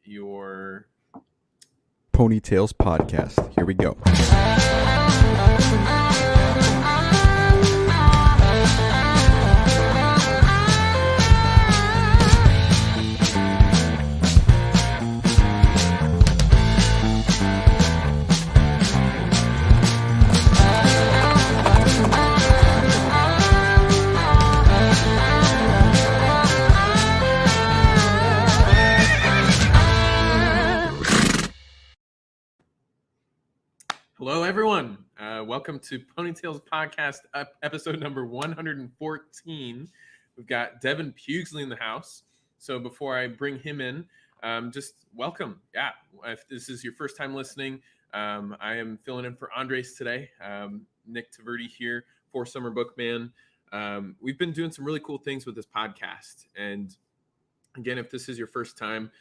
your Ponytails podcast. Here we go. Hello, everyone. Welcome to Ponytails Podcast, episode number 114. We've got Devin Pughsley in the house. So before I bring him in, just welcome. Yeah, if this is your first time listening, I am filling in for Andres today. Nick Taverdi here, for Summer Bookman. We've been doing some really cool things with this podcast. And again, if this is your first time,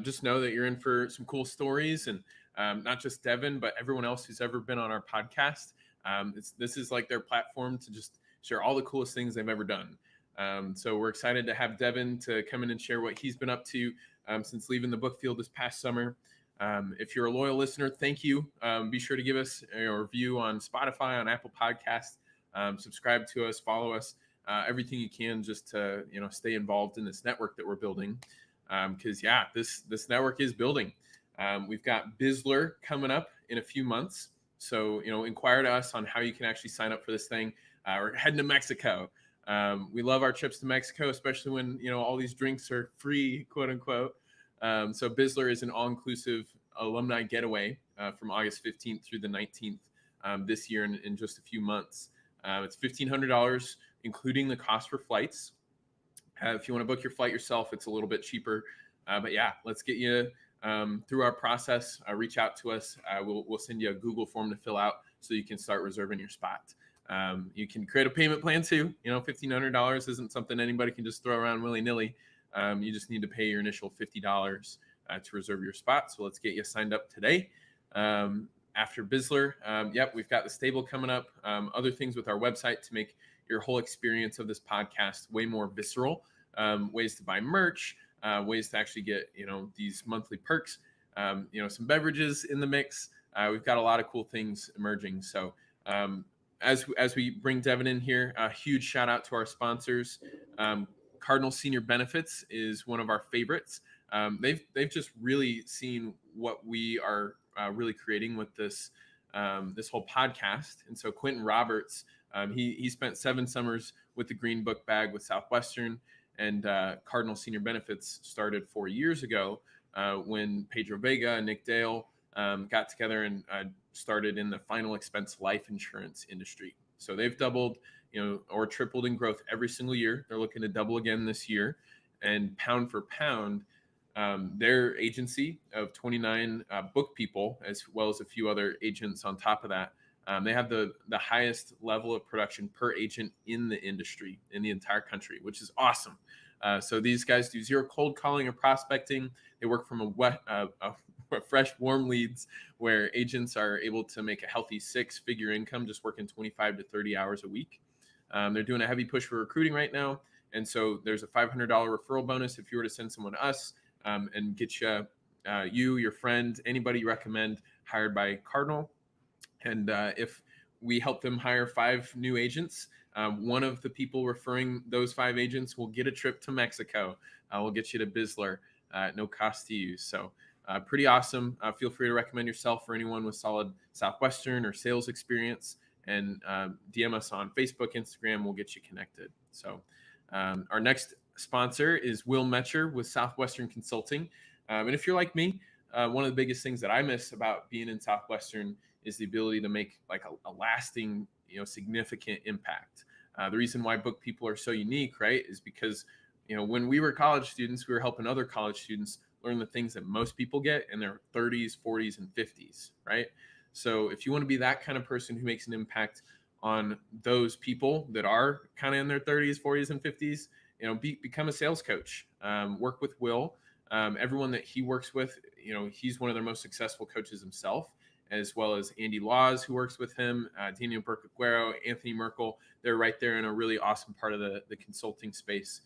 just know that you're in for some cool stories, and not just Devin, but everyone else who's ever been on our podcast. This is like their platform to just share all the coolest things they've ever done. So we're excited to have Devin to come in and share what he's been up to since leaving the book field this past summer. If you're a loyal listener, thank you. Be sure to give us a review on Spotify, on Apple Podcasts. Subscribe to us, follow us. Everything you can just to stay involved in this network that we're building, because this network is building. We've got BIZZLER coming up in a few months, so inquire to us on how you can actually sign up for this thing. We're heading to Mexico. We love our trips to Mexico, especially when all these drinks are free, quote unquote. So BIZZLER is an all-inclusive alumni getaway from August 15th through the 19th this year in just a few months. It's $1,500, including the cost for flights. If you want to book your flight yourself, it's a little bit cheaper. But yeah, let's get you through our process. Reach out to us. We'll send you a Google form to fill out so you can start reserving your spot. You can create a payment plan too. $1,500 isn't something anybody can just throw around willy-nilly. You just need to pay your initial $50 to reserve your spot. So let's get you signed up today. After BIZZLER, we've got the stable coming up. Other things with our website to make your whole experience of this podcast way more visceral. Ways to buy merch, ways to actually get these monthly perks. Some beverages in the mix. We've got a lot of cool things emerging. So as we bring Devin in here, a huge shout out to our sponsors. Cardinal Senior Benefits is one of our favorites. They've just really seen what we are really creating with this whole podcast. And so Quentin Roberts, he spent 7 summers with the Green Book Bag with Southwestern, and Cardinal Senior Benefits started 4 years ago when Pedro Vega and Nick Dale got together and started in the final expense life insurance industry. So they've doubled, or tripled in growth every single year. They're looking to double again this year. And pound for pound, their agency of 29 book people, as well as a few other agents on top of that, they have the highest level of production per agent in the industry, in the entire country, which is awesome. So these guys do zero cold calling or prospecting. They work from fresh, warm leads where agents are able to make a healthy 6-figure income just working 25 to 30 hours a week. They're doing a heavy push for recruiting right now. And so there's a $500 referral bonus if you were to send someone to us and get you, your friend, anybody you recommend hired by Cardinal. And if we help them hire 5 new agents, one of the people referring those 5 agents will get a trip to Mexico. We'll get you to BIZZLER at no cost to you. So pretty awesome. Feel free to recommend yourself for anyone with solid Southwestern or sales experience, and DM us on Facebook, Instagram. We'll get you connected. So our next sponsor is Will Metcher with Southwestern Consulting. And if you're like me, one of the biggest things that I miss about being in Southwestern is the ability to make like a lasting, significant impact. The reason why book people are so unique, right, is because, when we were college students, we were helping other college students learn the things that most people get in their 30s, 40s, and 50s, right? So if you want to be that kind of person who makes an impact on those people that are kind of in their 30s, 40s, and 50s, become a sales coach. Work with Will. Everyone that he works with, he's one of their most successful coaches himself, as well as Andy Laws, who works with him, Daniel Bercaguero, Anthony Merkel. They're right there in a really awesome part of the consulting space.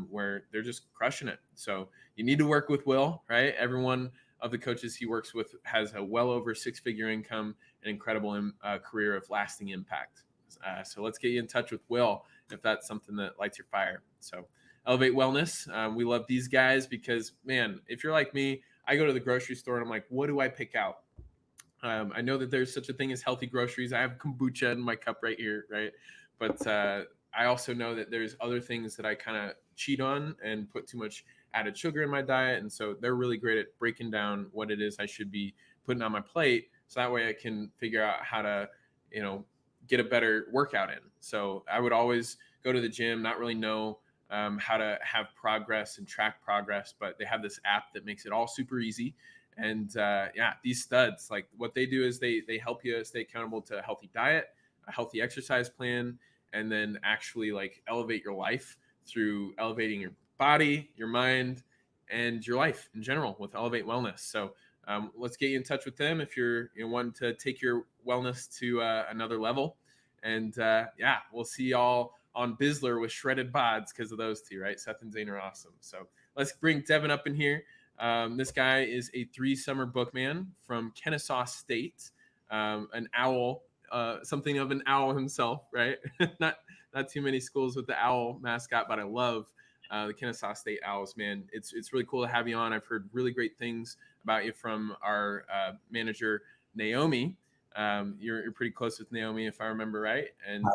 where they're just crushing it. So you need to work with Will, right? Everyone of the coaches he works with has a well over 6-figure income, an incredible career of lasting impact. So let's get you in touch with Will if that's something that lights your fire. So Elevate Wellness, we love these guys because, man, if you're like me, I go to the grocery store and I'm like, what do I pick out? I know that there's such a thing as healthy groceries. I have kombucha in my cup right here, right? But I also know that there's other things that I kind of cheat on and put too much added sugar in my diet. And so they're really great at breaking down what it is I should be putting on my plate. So that way I can figure out how to, get a better workout in. So I would always go to the gym, not really know how to have progress and track progress, but they have this app that makes it all super easy. And these studs, like what they do is they help you stay accountable to a healthy diet, a healthy exercise plan, and then actually like elevate your life through elevating your body, your mind, and your life in general with Elevate Wellness. So let's get you in touch with them if you're wanting to take your wellness to another level. And we'll see y'all on BIZZLER with shredded bods because of those two, right? Seth and Zane are awesome. So let's bring Devin up in here. This guy is a 3-summer bookman from Kennesaw State, an owl, something of an owl himself, right? not too many schools with the owl mascot, but I love the Kennesaw State Owls, man. It's really cool to have you on. I've heard really great things about you from our manager, Naomi. You're pretty close with Naomi, if I remember right. And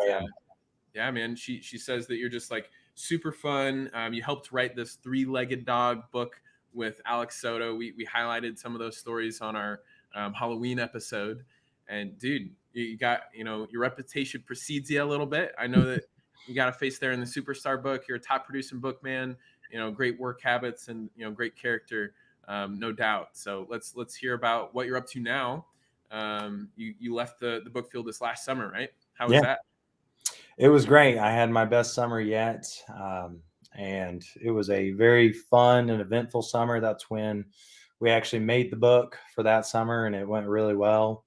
yeah, man, she says that you're just like super fun. You helped write this 3-legged dog book with Alex Soto. We highlighted some of those stories on our Halloween episode. And dude, you got, your reputation precedes you a little bit. I know that you got a face there in the Superstar book. You're a top producing book, man. Great work habits and, great character, no doubt. So let's hear about what you're up to now. You left the book field this last summer, right? How was that? It was great. I had my best summer yet. And it was a very fun and eventful summer. That's when we actually made the book for that summer, and it went really well.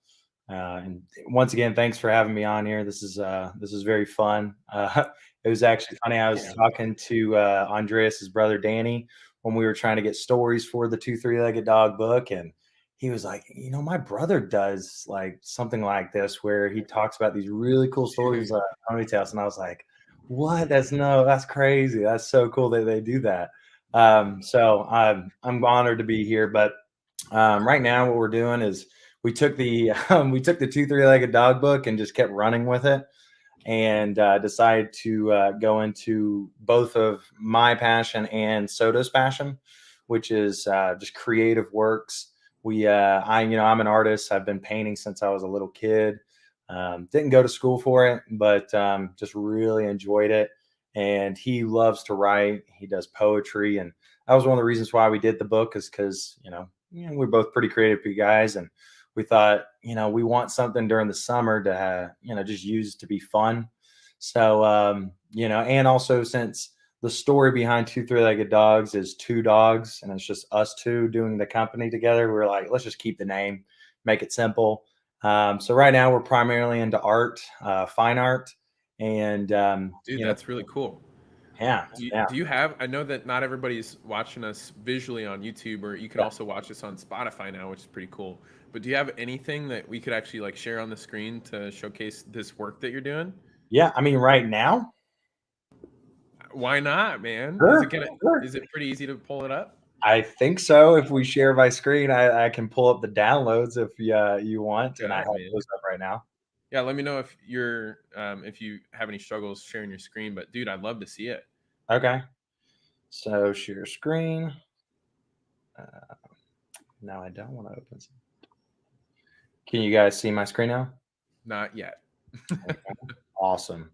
And once again, thanks for having me on here. This is very fun. It was actually funny. I was talking to Andreas's brother Danny when we were trying to get stories for the 2 3-legged dog book, and he was like, my brother does like something like this where he talks about these really cool stories on Pony Tales, and I was like, what? That's crazy. That's so cool that they do that. So I'm honored to be here. But right now, what we're doing is we took the 2 3-legged dog book and just kept running with it, and decided to go into both of my passion and Soto's passion, which is just creative works. I'm an artist. I've been painting since I was a little kid. Didn't go to school for it, but just really enjoyed it. And he loves to write. He does poetry, and that was one of the reasons why we did the book, is because we're both pretty creative guys, and we thought we want something during the summer to just use to be fun. So and also since the story behind 2 3-legged dogs is 2 dogs, and it's just us 2 doing the company together, we're like, let's just keep the name, make it simple. So right now we're primarily into art, fine art, and dude, that's really cool. Yeah. Do you have? I know that not everybody's watching us visually on YouTube, or you can also watch us on Spotify now, which is pretty cool. But do you have anything that we could actually like share on the screen to showcase this work that you're doing? Yeah, I mean, right now. Why not, man? Sure, is it pretty easy to pull it up? I think so. If we share my screen, I can pull up the downloads if you want, and I have those up right now. Yeah, let me know if you have any struggles sharing your screen. But dude, I'd love to see it. Okay, so share screen. No, I don't want to open. Can you guys see my screen now? Not yet. Okay. Awesome.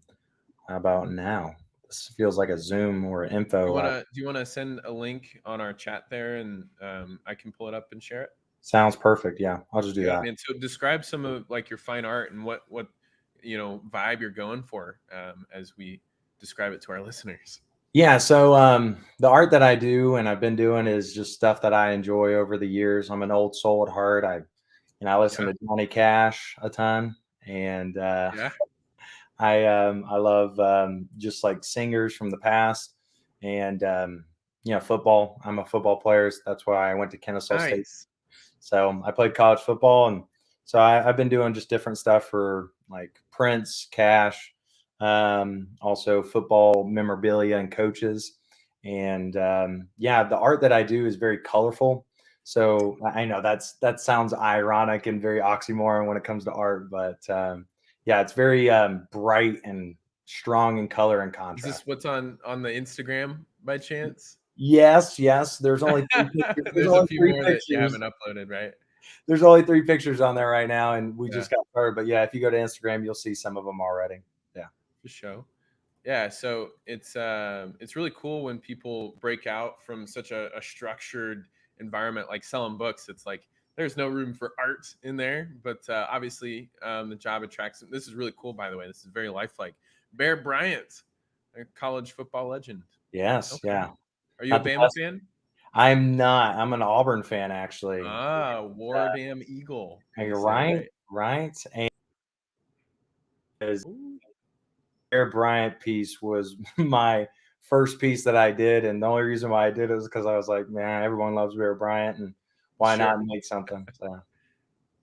How about now? This feels like a Zoom or info. Do you want to send a link on our chat there, and I can pull it up and share it? Sounds perfect. Yeah, I'll just do that. And so describe some of like your fine art and what vibe you're going for as we describe it to our listeners. Yeah, so the art that I do and I've been doing is just stuff that I enjoy over the years. I'm an old soul at heart. I listen to Johnny Cash a ton, and I love just like singers from the past. and football. I'm a football player. So that's why I went to Kennesaw State. Nice. So I played college football, and so I've been doing just different stuff for like prints, cash, also football memorabilia and coaches. And the art that I do is very colorful. So I know that sounds ironic and very oxymoron when it comes to art, but it's very bright and strong in color and Is contrast. this what's on the Instagram by chance? Yes. There's only three pictures. There's a few more that you haven't uploaded, right? There's only 3 pictures on there right now, and we Yeah. just got started. But yeah, if you go to Instagram, you'll see some of them already. Yeah, For sure. Yeah, so it's really cool when people break out from such a structured environment like selling books. It's like there's no room for art in there, but obviously the job attracts. This is really cool, by the way. This is very lifelike. Bear Bryant, a college football legend. yes, Okay. yeah. Are you a Bama fan? I'm not. I'm an Auburn fan, actually. War Damn Eagle. You're say, right. And Ooh, Bear Bryant piece was my first piece that I did, and the only reason why I did it was because I was like, man, everyone loves Bear Bryant, and why Sure. not make something? So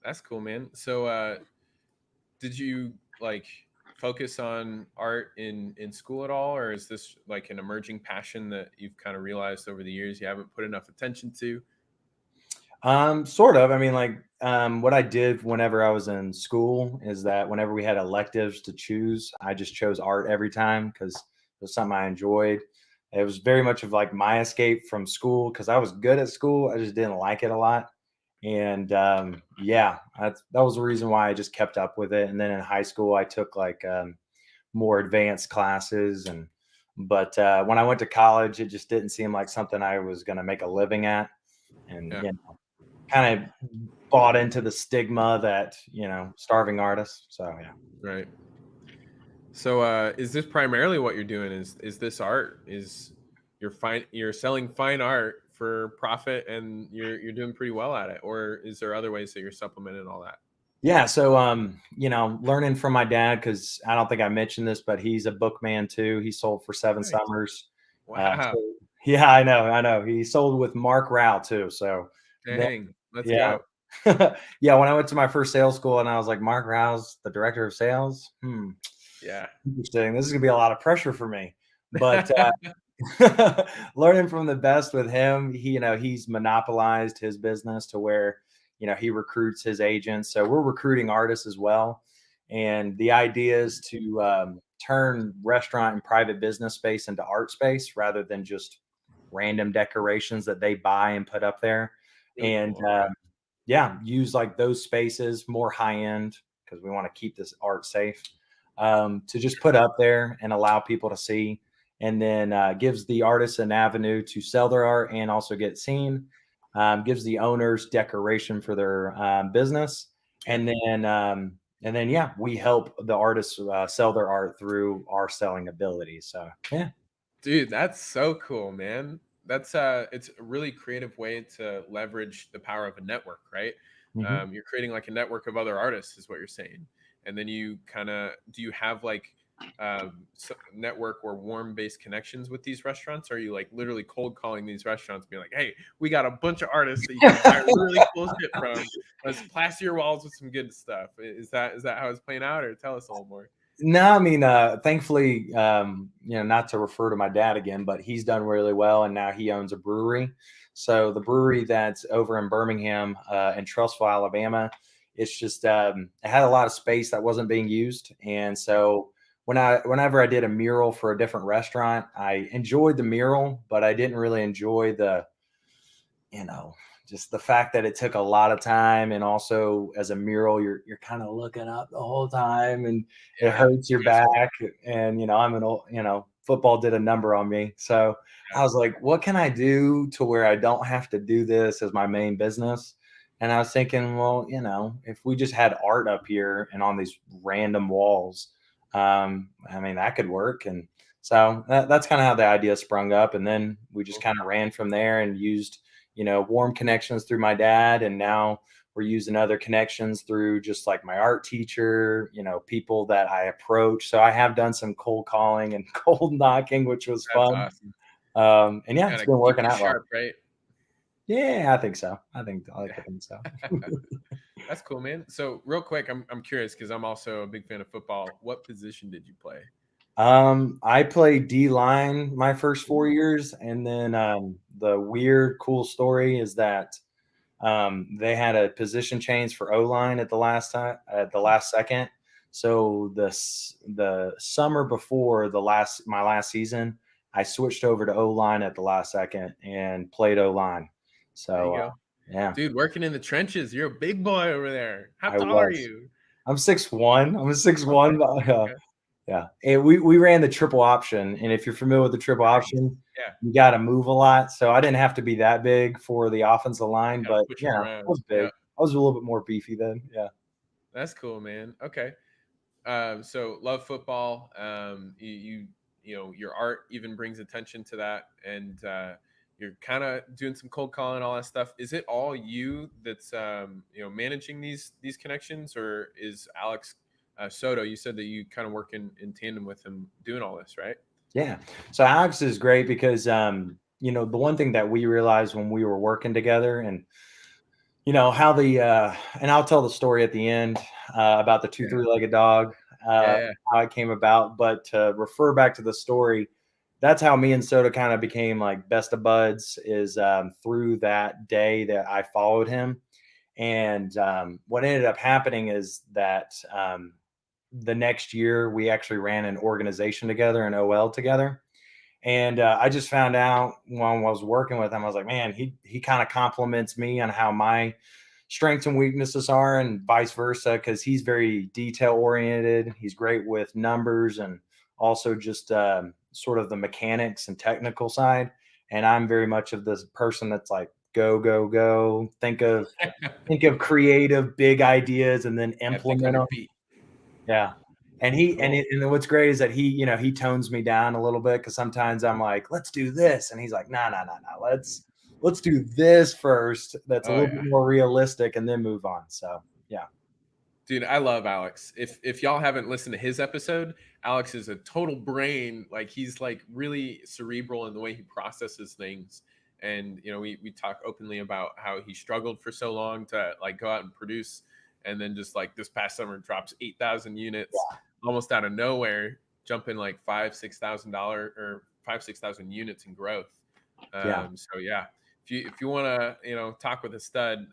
That's cool, man. So did you like focus on art in school at all, or is this like an emerging passion that you've kind of realized over the years you haven't put enough attention to? Sort of. I mean, like, what I did whenever I was in school is that whenever we had electives to choose, I just chose art every time because it was something I enjoyed. It was very much of like my escape from school because I was good at school. I just didn't like it a lot. And that was the reason why I just kept up with it. And then in high school, I took like more advanced classes. But when I went to college, it just didn't seem like something I was going to make a living at. And, Yeah. kind of bought into the stigma that, starving artists. So, yeah. Right. So is this primarily what you're doing? Is this art? Is you're selling fine art for profit and you're doing pretty well at it, or is there other ways that you're supplementing all that? Yeah. So, learning from my dad, because I don't think I mentioned this, but he's a bookman too. He sold for 7 Nice. summers. Wow. So, yeah, I know. He sold with Mark Rao too. So, Dang. Let's yeah. go. Yeah. When I went to my first sales school and I was like, Mark Rao's the director of sales. Yeah. Interesting. This is gonna be a lot of pressure for me. But learning from the best with him, he's monopolized his business to where, he recruits his agents. So we're recruiting artists as well. And the idea is to turn restaurant and private business space into art space rather than just random decorations that they buy and put up there. Really And cool. use like those spaces more high end because we want to keep this art safe, to just put up there and allow people to see, and then gives the artists an avenue to sell their art and also get seen. Gives the owners decoration for their business, and then we help the artists sell their art through our selling abilities. So yeah. Dude, that's so cool, man. That's it's a really creative way to leverage the power of a network, right? Mm-hmm. You're creating like a network of other artists, is what you're saying, and then you kind of do you have like network or warm based connections with these restaurants? Or are you like literally cold calling these restaurants, being like, "Hey, we got a bunch of artists that you can buy really cool shit from. Let's plaster your walls with some good stuff." Is that how it's playing out, or tell us a little more? No, I mean, thankfully, not to refer to my dad again, but he's done really well, and now he owns a brewery. So the brewery that's over in Birmingham, in Trussville, Alabama, it's just it had a lot of space that wasn't being used, and so whenever I did a mural for a different restaurant, I enjoyed the mural, but I didn't really enjoy you know, just the fact that it took a lot of time, and also as a mural, you're kind of looking up the whole time, and it Yeah, hurts your stressful. back. And I'm an old, football did a number on me, so I Yeah. was like, what can I do to where I don't have to do this as my main business? And I was thinking, well, if we just had art up here and on these random walls, I mean, that could work. And so that's kind of how the idea sprung up, and then we just Cool. kind of ran from there and used warm connections through my dad. And now we're using other connections through just like my art teacher, people that I approach. So I have done some cold calling and cold knocking, which was That's fun. awesome. And yeah, it's Gotta been keep working you out well. sharp, right? Yeah, I think so. I like to think so. That's cool, man. So real quick, I'm curious because I'm also a big fan of football. What position did you play? I played D line my first 4 years, and then the weird, cool story is that they had a position change for O line at the last time, at the last second. So the summer before my last season, I switched over to O line at the last second and played O line. There you So go. yeah, Dude, working in the trenches. You're a big boy over there. How I tall are was. you? I'm 6'1". I'm a Okay. 6'1". Okay. Yeah. And we ran the triple option. And if you're familiar with the triple Nice. option, Yeah. you got to move a lot. So I didn't have to be that big for the offensive You line, gotta but push yeah, them I around. was Yeah. big. I was a little bit more beefy then. Yeah. That's cool, man. Okay. So love football. Your art even brings attention to that, and you're kind of doing some cold calling, all that stuff. Is it all you that's managing these connections, or is Alex Soto? You said that you kind of work in tandem with him doing all this, right? Yeah. So Alex is great because the one thing that we realized when we were working together, and how and I'll tell the story at the end about the two Yeah. three-legged dog, Yeah. how it came about. But to refer back to the story, that's how me and Soda kind of became like best of buds, is through that day that I followed him. And what ended up happening is that the next year we actually ran an organization together, an OL together. And I just found out when I was working with him, I was like, man, he kind of compliments me on how my strengths and weaknesses are, and vice versa, because he's very detail oriented. He's great with numbers and also just sort of the mechanics and technical side. And I'm very much of this person that's like, go, go, go. Think of creative, big ideas and then Yeah. Think on implement your them. feet. Yeah. Cool. And what's great is that he tones me down a little bit, because sometimes I'm like, let's do this. And he's like, no, no, no, no. Let's do this first. That's a Oh little bit yeah. more realistic, and then move on. So yeah. Dude, I love Alex. If y'all haven't listened to his episode, Alex is a total brain. Like he's like really cerebral in the way he processes things. And we talk openly about how he struggled for so long to like go out and produce, and then just like this past summer drops 8,000 units almost out of nowhere, jumping like $5,000-6,000 or 5,000-6,000 units in growth. Yeah. So yeah, if you want to talk with a stud,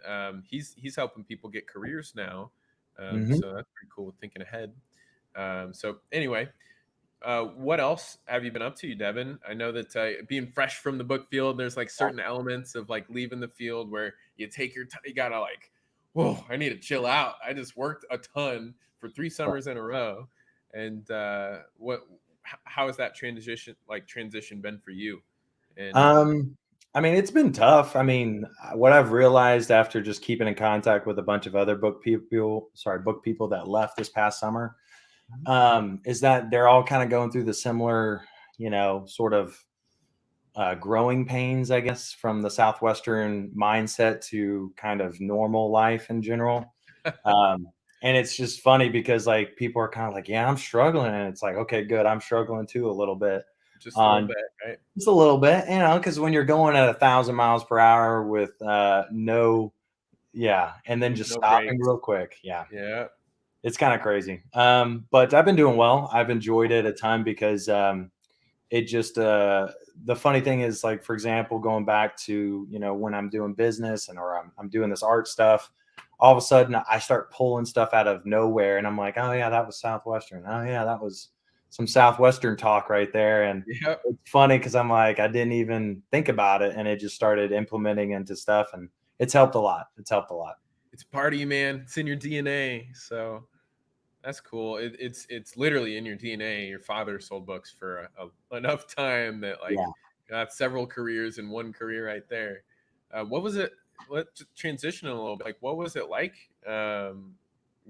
he's helping people get careers now, Hmm. so that's pretty cool, thinking ahead. So anyway, what else have you been up to, Devin? I know that being fresh from the book field, there's like certain elements of like leaving the field where you take your time. You gotta like, whoa, I need to chill out. I just worked a ton for 3 summers in a row, and how has that transition been for you? And Um, I mean, it's been tough. I mean, what I've realized after just keeping in contact with a bunch of other book people that left this past summer, is that they're all kind of going through the similar, sort of growing pains, I guess, from the Southwestern mindset to kind of normal life in general. Um, and it's just funny because like people are kind of like, yeah, I'm struggling. And it's like, okay, good. I'm struggling too a little bit just a little on bit, right? just a little bit, because when you're going at 1,000 miles per hour with yeah, and then just No stopping breaks. real quick. Yeah. Yeah. It's kind of crazy. But I've been doing well. I've enjoyed it a ton because it just the funny thing is, like, for example, going back to when I'm doing business or I'm doing this art stuff, all of a sudden I start pulling stuff out of nowhere, and I'm like, oh yeah, that was Southwestern. Oh yeah, that was some Southwestern talk right there. And Yep. it's funny because I'm like, I didn't even think about it, and it just started implementing into stuff, and it's helped a lot. It's helped a lot. It's part of you, man. It's in your DNA. So that's cool. It's literally in your DNA. Your father sold books for enough time that like Yeah. got several careers in one career right there. What was it? Let's transition a little bit. Like, what was it like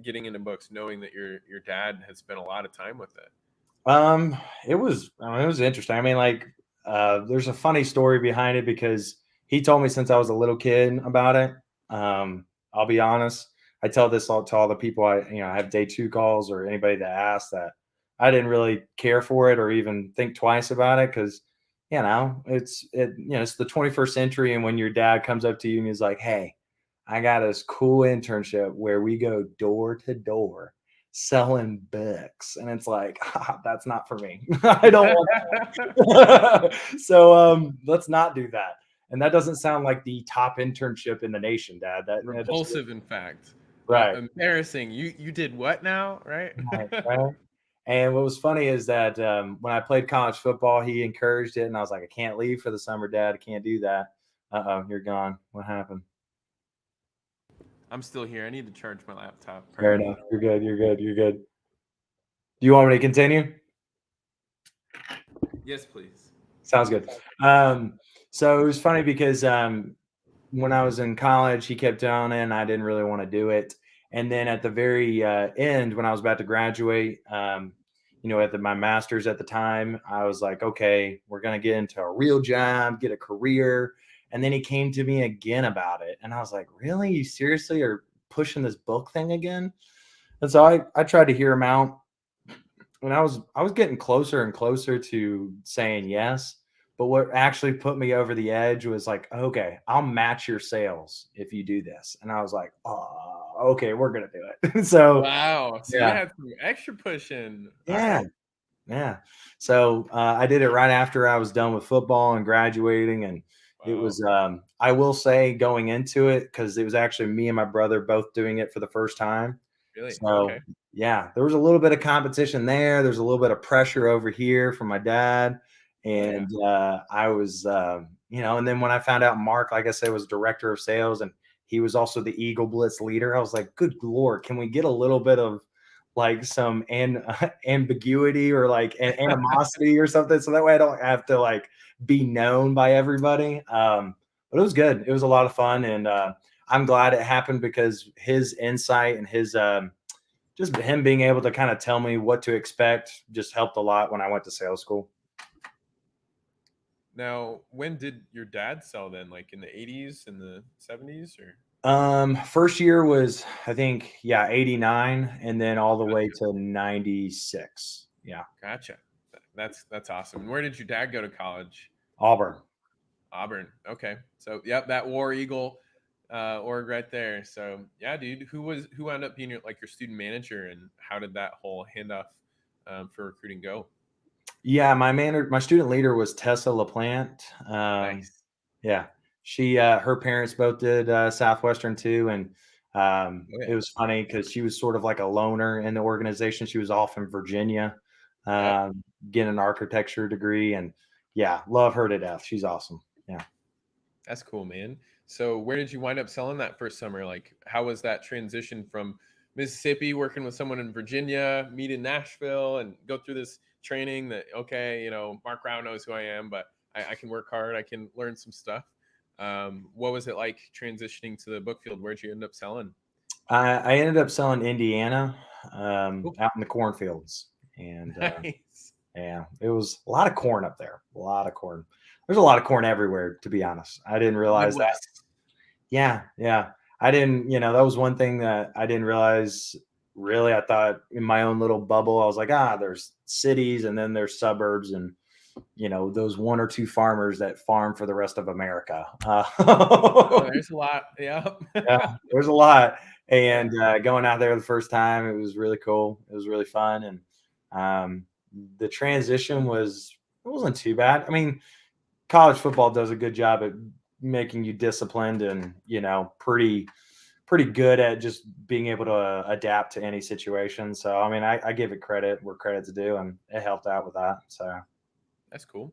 getting into books, knowing that your dad had spent a lot of time with it? It was interesting. I mean, like, there's a funny story behind it because he told me since I was a little kid about it. I'll be honest. I tell this all to all the people I have day two calls, or anybody that asks, that I didn't really care for it or even think twice about it, because it's the 21st century. And when your dad comes up to you and he's like, hey, I got this cool internship where we go door to door selling books. And it's like, that's not for me. I don't want that. So let's not do that. And that doesn't sound like the top internship in the nation, Dad. Repulsive, in fact. Right. Embarrassing. You did what now, right? Right. And what was funny is that when I played college football, he encouraged it, and I was like, I can't leave for the summer, Dad. I can't do that. You're gone. What happened? I'm still here. I need to charge my laptop. Fair enough. You're good. You're good. You're good. Do you want me to continue? Yes, please. Sounds good. So it was funny because when I was in college, he kept on it, and I didn't really want to do it. And then at the very end, when I was about to graduate, at my master's at the time, I was like, okay, we're going to get into a real job, get a career. And then he came to me again about it. And I was like, really? You seriously are pushing this book thing again? And so I tried to hear him out. And I was getting closer and closer to saying yes. But what actually put me over the edge was like, okay, I'll match your sales if you do this. And I was like, oh, okay, we're going to do it. So, wow. So you had some extra pushing. Yeah. Right. Yeah. So I did it right after I was done with football and graduating. And it was, I will say going into it, because it was actually me and my brother both doing it for the first time. Really? So, okay. Yeah, there was a little bit of competition there. There's a little bit of pressure over here from my dad. And I was, and then when I found out Mark, like I said, was director of sales and he was also the Eagle Blitz leader, I was like, good Lord, can we get a little bit of like some ambiguity or like animosity or something? So that way I don't have to like be known by everybody. But it was good. It was a lot of fun. And I'm glad it happened because his insight and his, just him being able to kind of tell me what to expect just helped a lot when I went to sales school. Now, when did your dad sell then? Like in the 80s, in the 70s, or? First year was, I think, 89, and then all the way to 96. Yeah. Gotcha. That's awesome. And where did your dad go to college? Auburn. Okay. So, yep, that War Eagle org right there. So, yeah, dude, who wound up being your student manager, and how did that whole handoff for recruiting go? Yeah, my student leader was Tessa LaPlante. Nice. Yeah, she her parents both did Southwestern too, and it was funny because she was sort of like a loner in the organization. She was off in Virginia, getting an architecture degree, and love her to death. She's awesome. Yeah, that's cool, man. So where did you wind up selling that first summer? Like, how was that transition from Mississippi, working with someone in Virginia, meet in Nashville, and go through this training that, okay, Mark Rao knows who I am, but I can work hard. I can learn some stuff. What was it like transitioning to the book field? Where'd you end up selling? I ended up selling Indiana, out in the cornfields. And nice. Yeah, it was a lot of corn up there. A lot of corn. There's a lot of corn everywhere, to be honest. I didn't realize that. Yeah. I didn't, that was one thing that I didn't realize. Really, I thought in my own little bubble, I was like, there's cities and then there's suburbs and, those one or two farmers that farm for the rest of America. There's a lot. Yeah. Yeah, there's a lot. And going out there the first time, it was really cool. It was really fun. And the transition wasn't too bad. I mean, college football does a good job at making you disciplined and, pretty good at just being able to adapt to any situation. So, I mean, I give it credit where credit's due, and it helped out with that. So that's cool.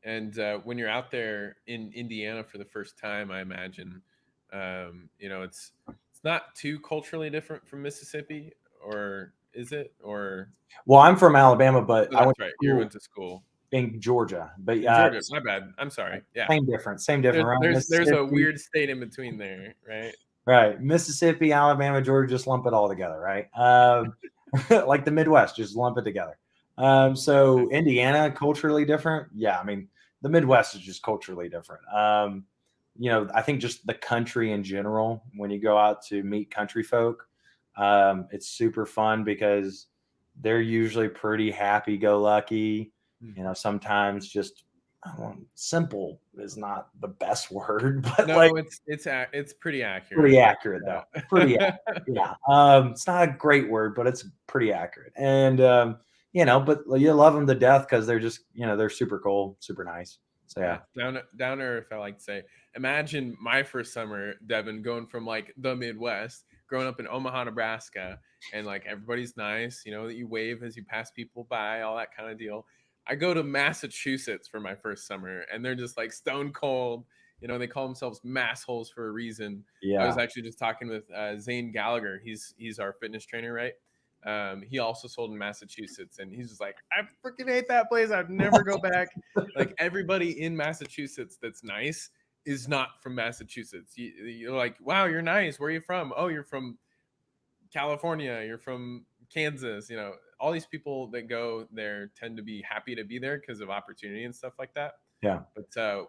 And when you're out there in Indiana for the first time, I imagine, it's not too culturally different from Mississippi, or is it? Or well, I'm from Alabama, but I went you went to school in Georgia. But Georgia, my bad. I'm sorry. Yeah, same difference. Right? There's a weird state in between there, right? Right. Mississippi, Alabama, Georgia, just lump it all together, right? Like the Midwest, just lump it together. So Indiana, culturally different. Yeah, I mean, the Midwest is just culturally different. I think just the country in general, when you go out to meet country folk, it's super fun because they're usually pretty happy-go-lucky. Sometimes just simple is not the best word, but like No, it's pretty pretty accurate. accurate though. Pretty accurate. Yeah. It's not a great word, but it's pretty accurate. And but you love them to death because they're just, they're super cool, super nice. So Yeah, yeah. down to earth. I like to say. Imagine my first summer, Devin, going from like the Midwest, growing up in Omaha, Nebraska, and like everybody's nice. That you wave as you pass people by, all that kind of deal. I go to Massachusetts for my first summer, and they're just like stone cold. They call themselves massholes for a reason. I was Yeah. actually just talking with Zane Gallagher. He's our fitness trainer, right? He also sold in Massachusetts, and he's just like, I freaking hate that place. I'd never go back. Like everybody in Massachusetts that's nice is not from Massachusetts. You're like, wow, you're nice. Where are you from? Oh, you're from California. You're from Kansas. All these people that go there tend to be happy to be there because of opportunity and stuff like that. Yeah. But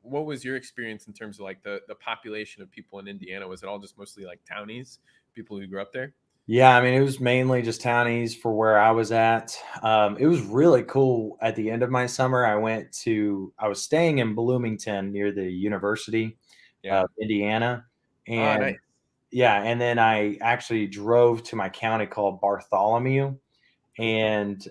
what was your experience in terms of like the population of people in Indiana? Was it all just mostly like townies, people who grew up there? Yeah, I mean, it was mainly just townies for where I was at. It was really cool. At the end of my summer, I was staying in Bloomington near the University Yeah. of Indiana. Oh, And nice. yeah, and then I actually drove to my county called Bartholomew. Cool. And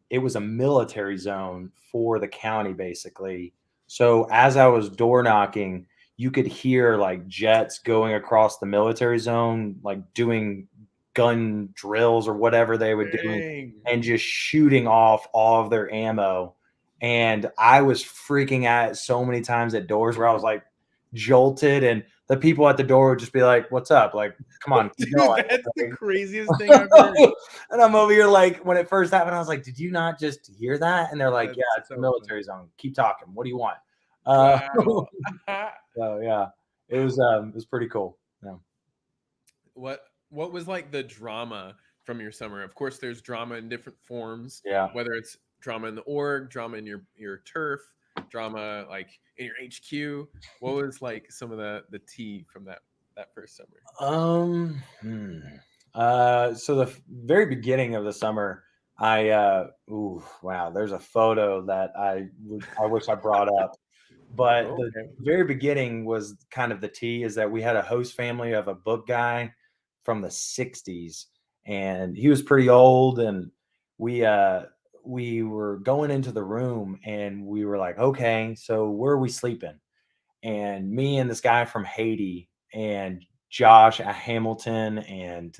it was a military zone for the county, basically. So as I was door knocking, you could hear like jets going across the military zone, like doing gun drills or whatever they were doing, Dang. and just shooting off all of their ammo. And I was freaking out so many times at doors where I was like jolted, and the people at the door would just be like, "What's up? Like, come on, keep Dude, going." that's the craziest thing I've heard. And I'm over here like, when it first happened, I was like, "Did you not just hear that?" And they're like, That's "Yeah, it's the so funny. military zone. Keep talking. What do you want?" Wow. So yeah, it was pretty cool. Yeah. What was like the drama from your summer? Of course, there's drama in different forms, Yeah. whether it's drama in the org, drama in your turf, drama like in your HQ. What was like some of the tea from that first summer? Um. hmm. So the very beginning of the summer, ooh, wow, there's a photo that I wish I brought up. But the Okay. very beginning was kind of the tea, is that we had a host family of a book guy from the 60s, and he was pretty old. And we uh we were going into the room, and we were like, okay, so where are we sleeping? And me and this guy from Haiti and Josh Hamilton and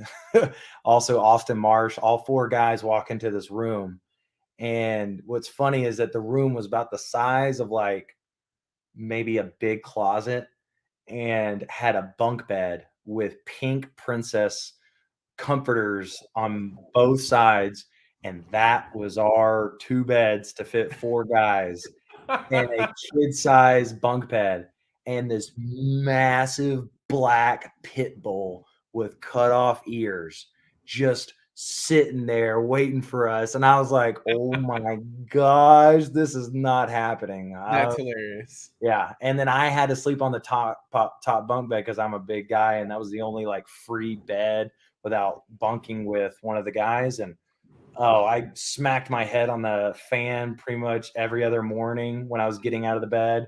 also Austin Marsh, all four guys walk into this room. And what's funny is that the room was about the size of like maybe a big closet, and had a bunk bed with pink princess comforters on both sides. And that was our two beds to fit four guys, and a kid size bunk bed, and this massive black pit bull with cut off ears just sitting there waiting for us. And I was like, oh my gosh, this is not happening. That's hilarious. Yeah, and then I had to sleep on the top bunk bed because I'm a big guy, and that was the only like free bed without bunking with one of the guys. And oh, I smacked my head on the fan pretty much every other morning when I was getting out of the bed.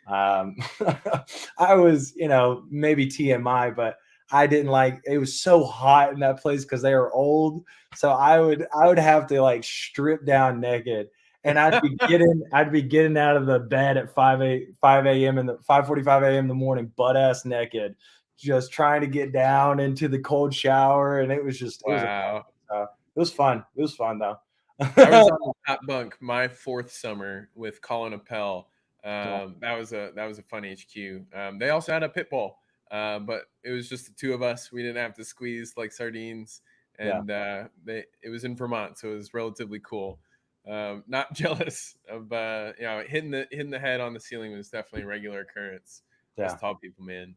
Um, I was, maybe TMI, but I didn't like, it was so hot in that place because they were old. So I would have to like strip down naked, and I'd be getting out of the bed at 5 a.m. in the 5:45 a.m. in the morning, butt ass naked, just trying to get down into the cold shower. And Wow. it was fun. It was fun though. I was on the top bunk my fourth summer with Colin Appel. Yeah. That was a fun HQ. They also had a pit bull, but it was just the two of us. We didn't have to squeeze like sardines, Yeah. and it was in Vermont, so it was relatively cool. Not jealous of hitting the head on the ceiling was definitely a regular occurrence. Us Yeah. tall people, man.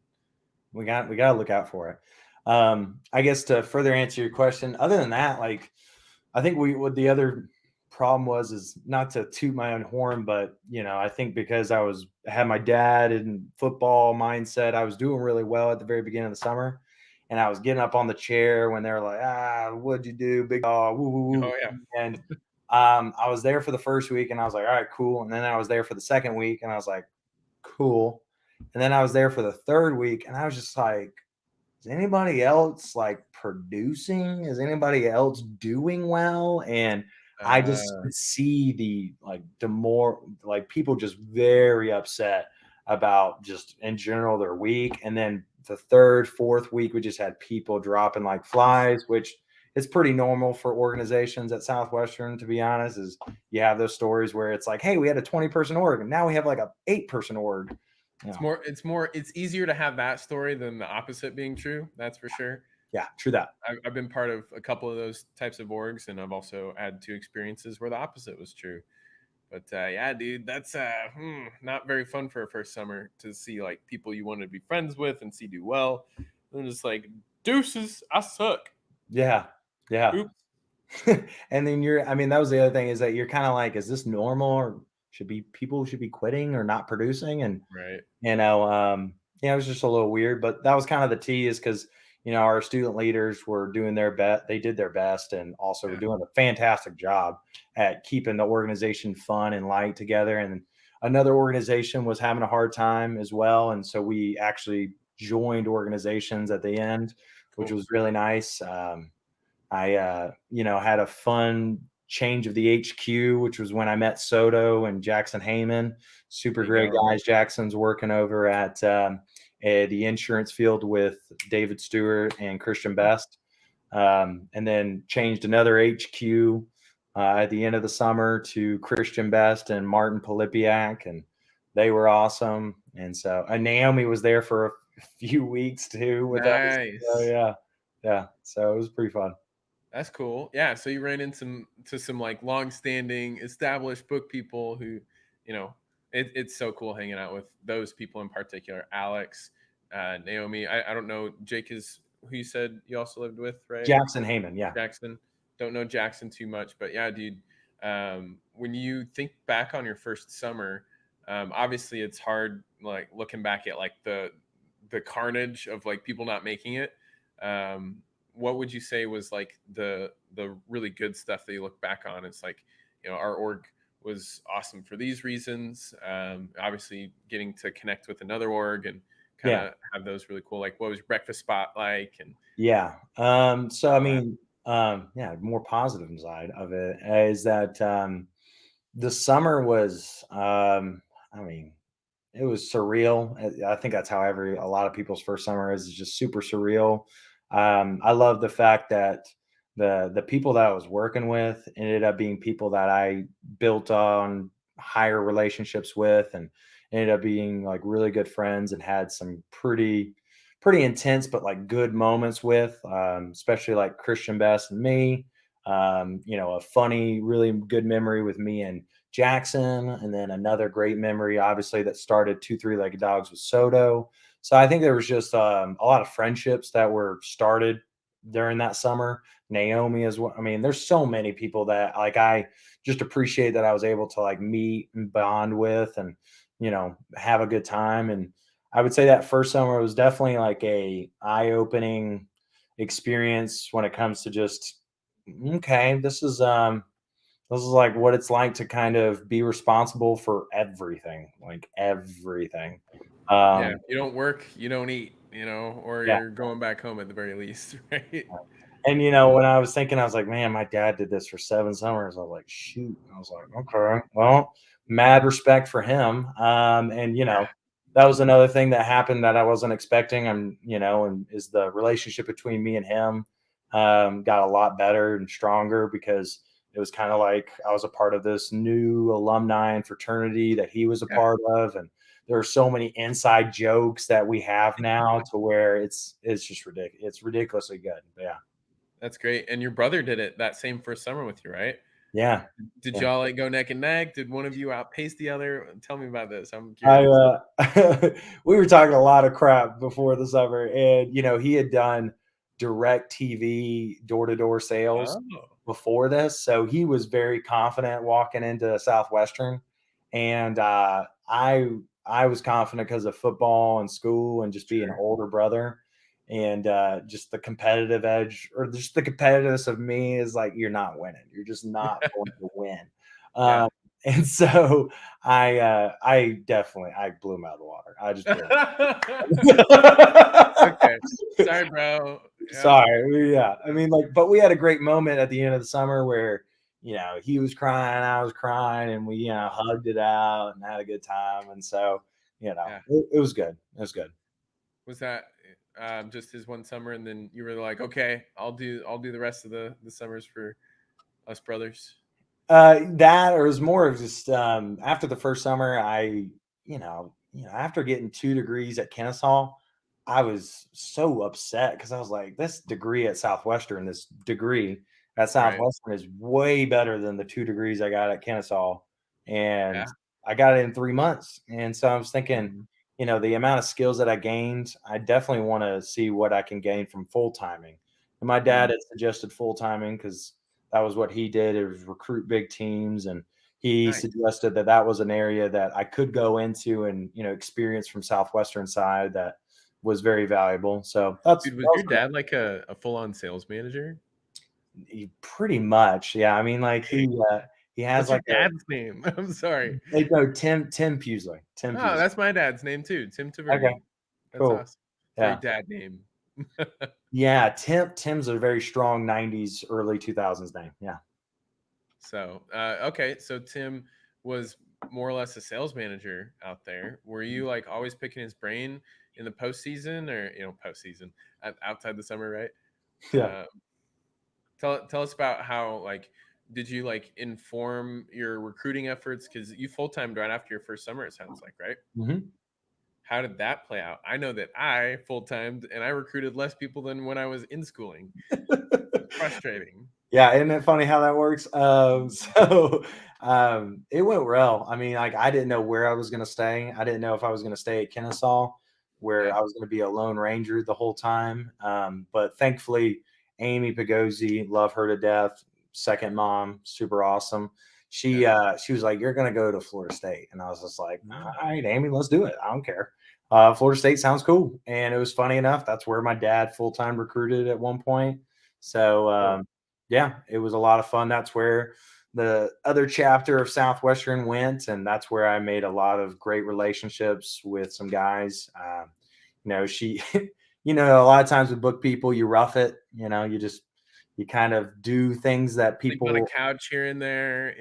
We got to look out for it. I guess to further answer your question, other than that, like, I think what the other problem was, is not to toot my own horn, but I think because I had my dad in football mindset, I was doing really well at the very beginning of the summer, and I was getting up on the chair when they were like, "Ah, what'd you do, big dog?" Woo, woo, woo. Oh yeah. And I was there for the first week and I was like, all right, cool. And then I was there for the second week and I was like, cool. And then I was there for the third week and I was just like, is anybody else like producing? Is anybody else doing well? And I just Uh, could see the more like people just very upset about just in general their week. And then the third, fourth week, we just had people dropping like flies, which is pretty normal for organizations at Southwestern, to be honest. Is you have those stories where it's like, hey, we had a 20-person org, and now we have like a 8-person org. You know, it's easier to have that story than the opposite being true. That's for sure. yeah, true that. I've been part of a couple of those types of orgs, and I've also had 2 experiences where the opposite was true. But yeah, dude, that's not very fun for a first summer to see like people you want to be friends with and see do well. And just like deuces, I suck. Yeah, yeah. Oops. And then I mean, that was the other thing is that you're kind of like, is this normal or people should be quitting or not producing? And, Right. it was just a little weird, but that was kind of the tease because, our student leaders were doing their best. They did their best and also were doing a fantastic job at keeping the organization fun and light together. And another organization was having a hard time as well. And so we actually joined organizations at the end, which Cool. was really nice. I had a fun change of the HQ, which was when I met Soto and Jackson Heyman. Super There you great go. guys. Jackson's working over at the insurance field with David Stewart and Christian Best. And then changed another HQ at the end of the summer to Christian Best and Martin Polipiak, and they were awesome. And so Naomi was there for a few weeks too with us. So Nice. yeah. So it was pretty fun. That's cool. Yeah. So you ran into some like long-standing, established book people who, it's so cool hanging out with those people in particular. Alex, Naomi. I don't know. Jake is who you said you also lived with, right? Jackson Heyman, yeah. Jackson. Don't know Jackson too much, but yeah, dude. When you think back on your first summer, obviously it's hard, like looking back at like the carnage of like people not making it. What would you say was like the really good stuff that you look back on? It's like, our org was awesome for these reasons. Obviously, getting to connect with another org and kind of have those really cool. Like, what was your breakfast spot like? And Yeah. So I all that. mean, more positive side of it is that the summer was, I mean, it was surreal. I think that's how a lot of people's first summer is just super surreal. I love the fact that the people that I was working with ended up being people that I built on higher relationships with, and ended up being like really good friends and had some pretty intense but like good moments with, especially like Christian Best and me. A funny, really good memory with me and Jackson, and then another great memory, obviously, that started 2 3-legged dogs with Soto. So I think there was just a lot of friendships that were started during that summer. Naomi as well. I mean, there's so many people that like I just appreciate that I was able to like meet and bond with, and have a good time. And I would say that first summer was definitely like a eye-opening experience when it comes to just okay, this is like what it's like to kind of be responsible for everything, like everything. Yeah, Um, if you don't work, you don't eat, or yeah. you're going back home at the very least, right? And when I was thinking, I was like, man, my dad did this for 7 summers. I was like, shoot. I was like, okay, well, mad respect for him. And Yeah. that was another thing that happened that I wasn't expecting. And is the relationship between me and him got a lot better and stronger because it was kind of like I was a part of this new alumni and fraternity that he was a Yeah. part of, and there are so many inside jokes that we have now to where it's just ridiculous. It's ridiculously good. But yeah. That's great. And your brother did it that same first summer with you, right? Yeah. Did Yeah. y'all like go neck and neck? Did one of you outpace the other? Tell me about this. I'm I curious. we were talking a lot of crap before the summer, and he had done direct TV door-to-door sales Oh, before this, so he was very confident walking into Southwestern. And I was confident because of football and school and just being an sure. older brother. and just the competitive edge or just the competitiveness of me is like, you're not winning. You're just not going to win. Yeah. And so I definitely I blew him out of the water. I just blew him. Okay. Sorry, bro. Yeah. Sorry. Yeah. I mean, like, but we had a great moment at the end of the summer where, he was crying, I was crying, and we, hugged it out and had a good time. And so, Yeah. it was good. It was good. Was that just his one summer, and then you were like, okay, I'll do the rest of the summers for us brothers? That or it was more of just after the first summer, after getting 2 degrees at Kennesaw, I was so upset because I was like, this degree at Southwestern, this degree at Right. Southwestern is way better than the 2 degrees I got at Kennesaw. Yeah. And I got it in 3 months. And so I was thinking, Mhm. the amount of skills that I gained, I definitely want to see what I can gain from full timing. And my dad Mhm. had suggested full timing because that was what he did. It was recruit big teams, and he Nice. suggested that that was an area that I could go into and experience from Southwestern side that was very valuable. So Dude, that was was your dad like a full-on sales manager? pretty much, yeah. I mean, like Dang. he has What's your like dad's name? I'm sorry. no Tim Pughsley. Tim Oh, Pughsley. that's my dad's name too, Tim Okay, Tavernier. That's cool. awesome. Very Yeah, dad name. yeah. Tim's a very strong '90s, early 2000s name. Yeah. So, okay, so Tim was more or less a sales manager out there. Were you like always picking his brain in the postseason, or postseason outside the summer, right? Yeah. Uh, tell us about how, like, did you like inform your recruiting efforts, because you full timed right after your first summer, it sounds like, right? Hmm. How did that play out? I know that I full timed and I recruited less people than when I was in schooling. Frustrating. Yeah, isn't it funny how that works? So it went well. I mean, like I didn't know where I was going to stay. I didn't know if I was going to stay at Kennesaw, where Yeah. I was going to be a lone ranger the whole time. But thankfully, Amy Pughsley, love her to death. Second mom, super awesome. Yeah. She was like, "You're going to go to Florida State," and I was just like, Mm. "All right, Amy, let's do it. I don't care." Florida State sounds cool, and it was funny enough. That's where my dad full time recruited at one point. So Cool. yeah, it was a lot of fun. That's where the other chapter of Southwestern went, and that's where I made a lot of great relationships with some guys. She, a lot of times with book people, you rough it. You kind of do things that Sleep on a people couch here and there,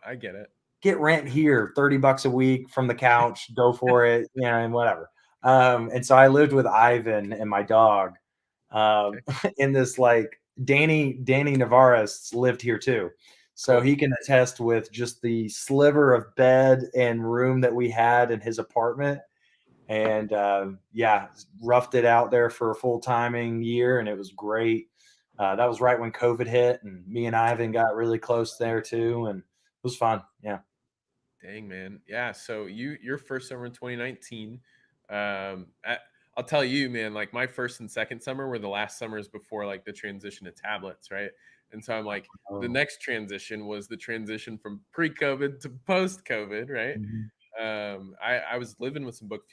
I get it. get rent here, $30 a week from the couch, go for it, and whatever. And so I lived with Ivan and my dog Okay. in this like Danny Navarez lived here too. So Cool. he can attest with just the sliver of bed and room that we had in his apartment. And yeah, roughed it out there for a full timing year, and it was great. That was right when COVID hit, and me and Ivan got really close there too, and it was fun. Yeah. Dang, man. Yeah. So your first summer in 2019. I'll tell you, man, like my first and second summer were the last summers before like the transition to tablets, right? And so I'm like, the Oh. next transition was the transition from pre-COVID to post-COVID, right? Mhm. I was living with some book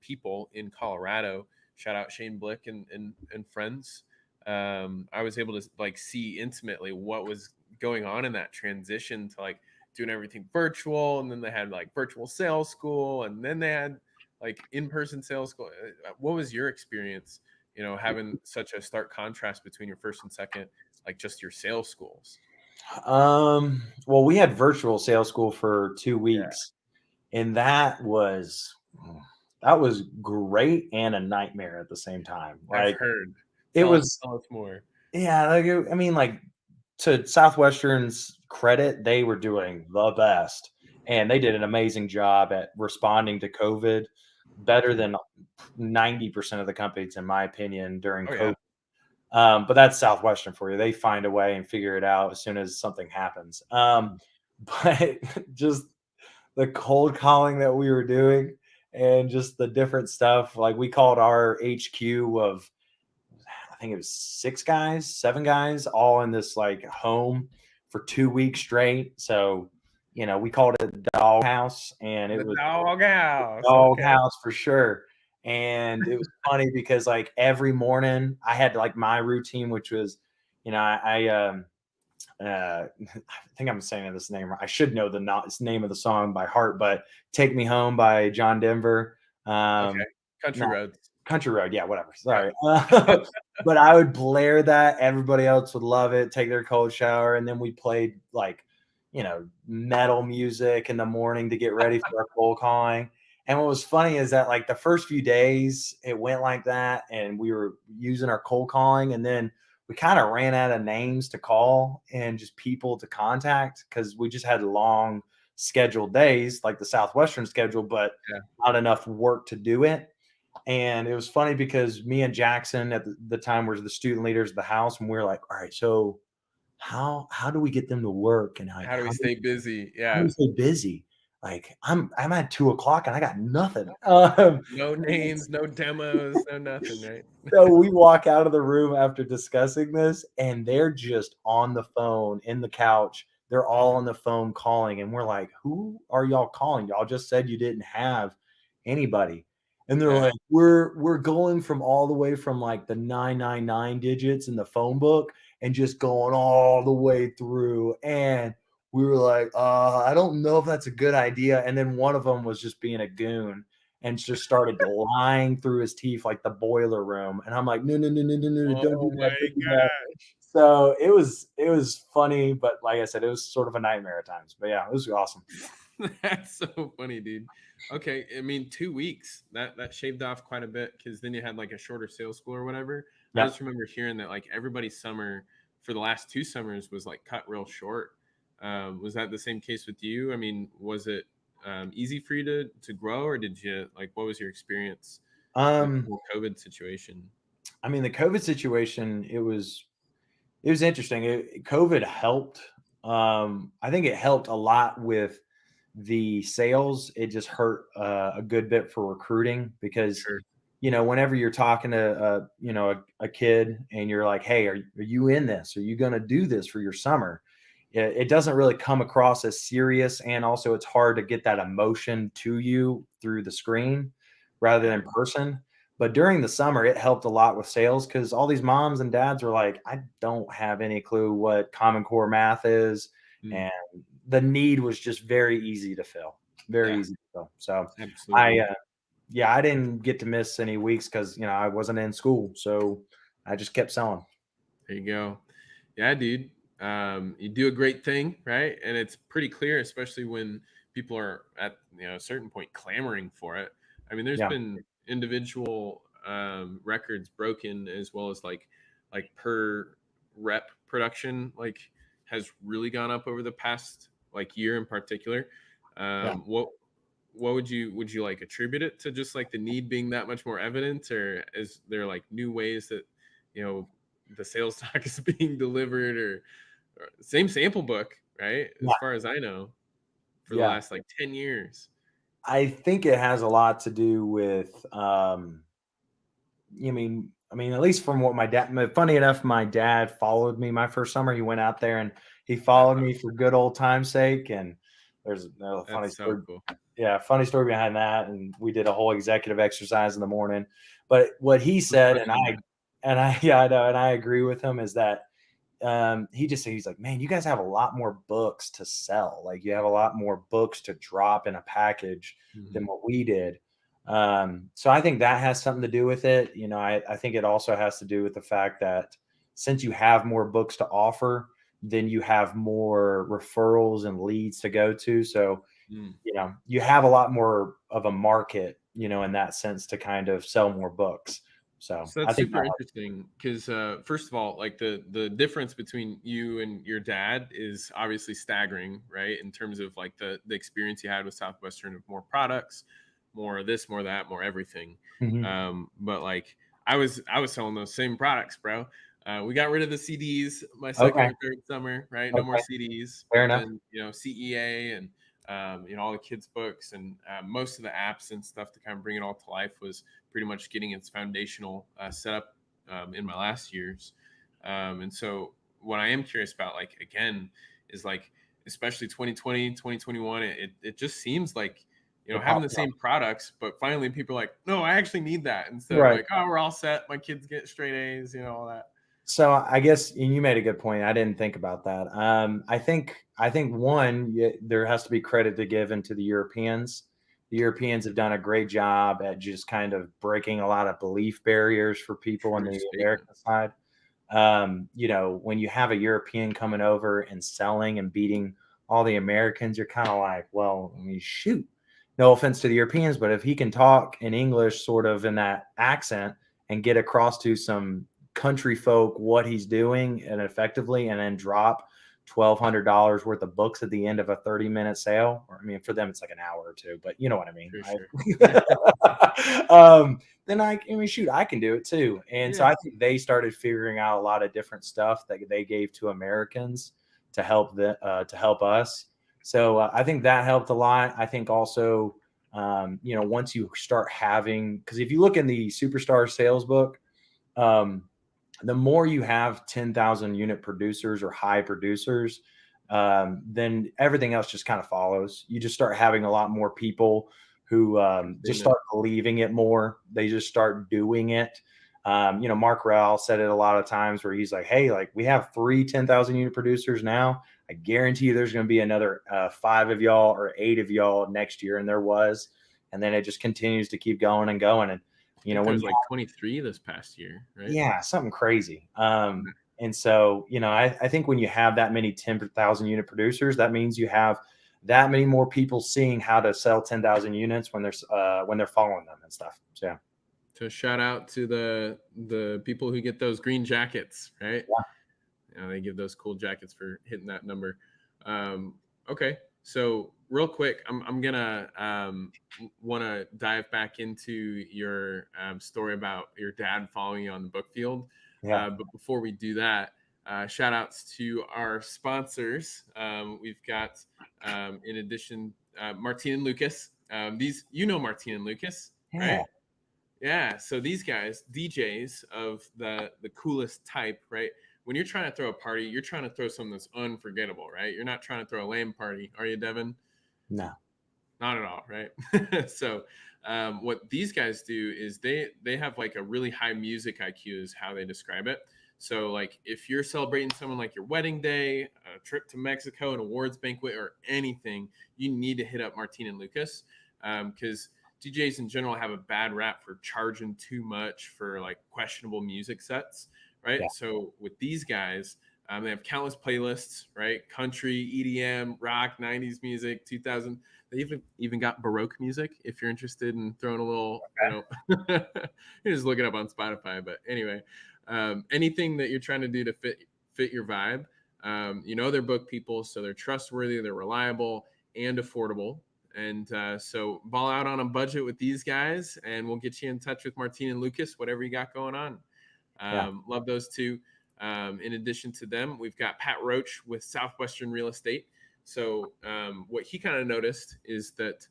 people in Colorado. Shout out Shane Blick and friends. I was able to like see intimately what was going on in that transition to like doing everything virtual, and then they had like virtual sales school, and then they had like in-person sales school. What was your experience, having such a stark contrast between your first and second, like just your sales schools? Well, we had virtual sales school for two Yeah, weeks, and that was great and a nightmare at the same time. I've Like heard. it Tell was, tell us more. yeah. I mean, like to Southwestern's credit, they were doing the best, and they did an amazing job at responding to COVID, better Mhm. than 90% of the companies, in my opinion, during Oh yeah. COVID. But that's Southwestern for you. They find a way and figure it out as soon as something happens. But just the cold calling that we were doing and just the different stuff. Like we called our HQ of, I think it was 6 guys, 7 guys, all in this like home for 2 weeks straight. So, we called it the dog house, and it The was doghouse. dog Okay. house for sure. And it was funny because like every morning I had like my routine, which was, I think I'm saying this name right. I should know the name of the song by heart, but "Take Me Home" by John Denver. Okay. Country Not Roads. Country Road, yeah, whatever. Yeah. Sorry, but I would blare that. Everybody else would love it. Take their cold shower, and then we played like, metal music in the morning to get ready for our cold calling. And what was funny is that like the first few days it went like that, and we were using our cold calling, and then we kind of ran out of names to call and just people to contact because we just had long scheduled days like the Southwestern schedule, but Yeah. not enough work to do it. And it was funny because me and Jackson at the time were the student leaders of the house, and we were like, all right, so how do we get them to work, and like How do we stay busy? how do Yeah. we stay busy? Like I'm at 2 o'clock and I got nothing. No names, no demos, no nothing, right? So we walk out of the room after discussing this, and they're just on the phone in the couch. They're all on the phone calling, and we're like, "Who are y'all calling? Y'all just said you didn't have anybody." And they're Yeah. like, "We're going from all the way from like the 999 digits in the phone book and just going all the way through." And we were like, I don't know if that's a good idea." And then one of them was just being a goon and just started lying through his teeth like the boiler room. And I'm like, no, no, no, no, no, no, don't do Oh that, my don't do that. gosh. So it was funny, but like I said, it was sort of a nightmare at times. But yeah, it was awesome. That's so funny, dude. Okay, I mean 2 weeks. That shaved off quite a bit because then you had like a shorter sales school or whatever. I Yeah. just remember hearing that like everybody's summer for the last 2 summers was like cut real short. Was that the same case with you? I mean, was it easy for you to grow, or did you like what was your experience with the Um, whole COVID situation? I mean, the COVID situation, it was interesting. COVID helped. I think it helped a lot with the sales. It just hurt a good bit for recruiting because Sure. whenever you're talking to a kid and you're like, hey, are you in this? Are you going to do this for your summer? It doesn't really come across as serious, and also it's hard to get that emotion to you through the screen rather Yeah. than in person. But during the summer, it helped a lot with sales because all these moms and dads were like, I don't have any clue what Common Core math is. Mm, And the need was just very easy to fill, very yeah, easy to fill. So I, absolutely. yeah, I didn't get to miss any weeks because, I wasn't in school. So I just kept selling. There you go. Yeah, dude. You do a great thing, right? And it's pretty clear, especially when people are at a certain point clamoring for it. I mean, there's Yeah. been individual records broken as well as like per rep production has really gone up over the past like year in particular. Yeah. What would you like attribute it to, just like the need being that much more evident, or is there like new ways that you know the sales talk is being delivered, or same sample book, right? As Yeah. far as I know, for the Yeah. last like 10 years. I think it has a lot to do with, at least from what my dad. Funny enough, my dad followed me my first summer. He went out there and he followed me for good old time's sake. And there's a funny That's so story. cool. Yeah, funny story behind that. And we did a whole executive exercise in the morning. But what he What's said, funny in that? yeah, I know, and I agree with him, is that he just said, he's like, man, you guys have a lot more books to sell. Like you have a lot more books to drop in a package than Mhm. what we did. So I think that has something to do with it. I think it also has to do with the fact that since you have more books to offer, then you have more referrals and leads to go to. So, Mm. you have a lot more of a market, in that sense, to kind of sell more books. So So I that's think super that, interesting because first of all, like the difference between you and your dad is obviously staggering, right? In terms of like the experience you had with Southwestern of more products, more of this, more of that, more everything. Mhm. But like I was selling those same products, bro. We got rid of the CDs my second Okay. or third summer, right? No more Okay. CDs, Fair but enough. then CEA and all the kids books and most of the apps and stuff to kind of bring it all to life was pretty much getting its foundational setup in my last years. And so what I am curious about, like, again, is like, especially 2020, 2021, it just seems like you know, It having the pops up. same products, but finally people are like, no, I actually need that, instead of Right. like, oh, we're all set, my kids get straight A's, you know, all that. So I guess, and you made a good point. I didn't think about that. I think one, there has to be credit to give into the Europeans. The Europeans have done a great job at just kind of breaking a lot of belief barriers for people on True the statement. American side. When you have a European coming over and selling and beating all the Americans, you're kind of like, well, I mean, shoot. No offense to the Europeans, but if he can talk in English, sort of in that accent, and get across to some country folk what he's doing and effectively, and then drop $1,200 worth of books at the end of a 30-minute sale, or I mean, for them it's like an hour or two, but you know what I mean. For sure. Yeah. Then I mean, shoot, I can do it too. And so Yeah. I think they started figuring out a lot of different stuff that they gave to Americans to help us. So I think that helped a lot. I think also, once you start having, because if you look in the Superstar sales book, um, the more you have 10,000 unit producers or high producers, then everything else just kind of follows. You just start having a lot more people who just Statement. start believing it more. They just start doing it. Mark Rowell said it a lot of times where he's like, hey, like we have 10,000 unit producers now. I guarantee you there's going to be another 5 of y'all or 8 of y'all next year. And there was. And then it just continues to keep going and going. And, I think there was like 23 this past year, right? yeah, something crazy. And so, I think when you have that many 10,000 unit producers, that means you have that many more people seeing how to sell 10,000 units when they're following them and stuff. So, yeah. So shout out to the people who get those green jackets, right? Yeah. You know, they give those cool jackets for hitting that number. Okay, so real quick, I'm gonna want to dive back into your story about your dad following you on the book field. Yeah. But before we do that, shout outs to our sponsors. We've got, in addition, Martine and Lucas. These, you know, Martine and Lucas, Yeah. right? Yeah. So these guys, DJs of the coolest type, right? When you're trying to throw a party, you're trying to throw something that's unforgettable, right? You're not trying to throw a lame party, are you, Devin? No. Not at all, right? So what these guys do is they have like a really high music IQ is how they describe it. So like if you're celebrating someone like your wedding day, a trip to Mexico, an awards banquet, or anything, you need to hit up Martine and Lucas, because DJs in general have a bad rap for charging too much for like questionable music sets, right? Yeah. So with these guys, they have countless playlists, right? Country, EDM, rock, 90s music, 2000. They even got Baroque music if you're interested in throwing a little, you just look it up on Spotify. But anyway, anything that you're trying to do to fit your vibe, they're book people, so they're trustworthy, they're reliable, and affordable. And so ball out on a budget with these guys, and we'll get you in touch with Martine and Lucas, whatever you got going on. Yeah. Love those two. In addition to them, we've got Pat Roach with Southwestern Real Estate. So what he kind of noticed is that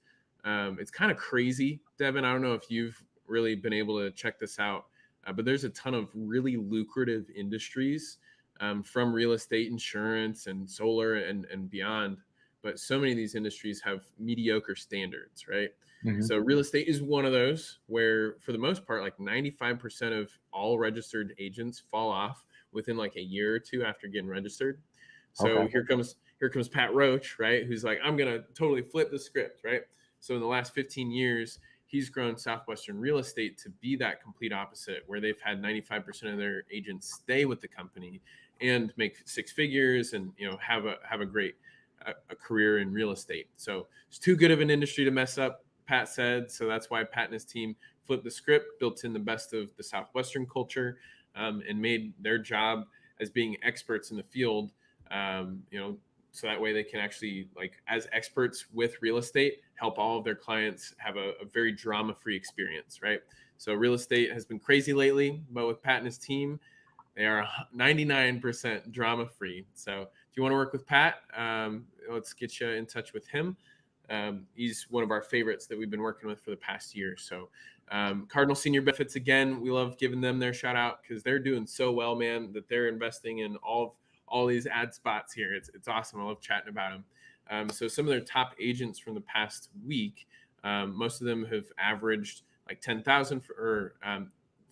it's kind of crazy, Devin. I don't know if you've really been able to check this out, but there's a ton of really lucrative industries, from real estate, insurance, and solar, and beyond. But so many of these industries have mediocre standards, right? Mhm. So real estate is one of those where, for the most part, like 95% of all registered agents fall off within like a year or two after getting registered. So Okay. here comes Pat Roach, right? Who's like, I'm gonna totally flip the script, right? So in the last 15 years, he's grown Southwestern Real Estate to be that complete opposite, where they've had 95% of their agents stay with the company and make 6 figures, and have a great a career in real estate. So it's too good of an industry to mess up, Pat said. So that's why Pat and his team flipped the script, built in the best of the Southwestern culture, and made their job as being experts in the field, so that way they can actually, like, as experts with real estate, help all of their clients have a very drama-free experience, right? So real estate has been crazy lately, but with Pat and his team, they are 99% drama-free. So if you want to work with Pat, let's get you in touch with him. He's one of our favorites that we've been working with for the past year. So Cardinal Senior Benefits, again, we love giving them their shout out because they're doing so well, man, that they're investing in all these ad spots here. It's awesome. I love chatting about them. So some of their top agents from the past week, Most of them have averaged like $10,000 or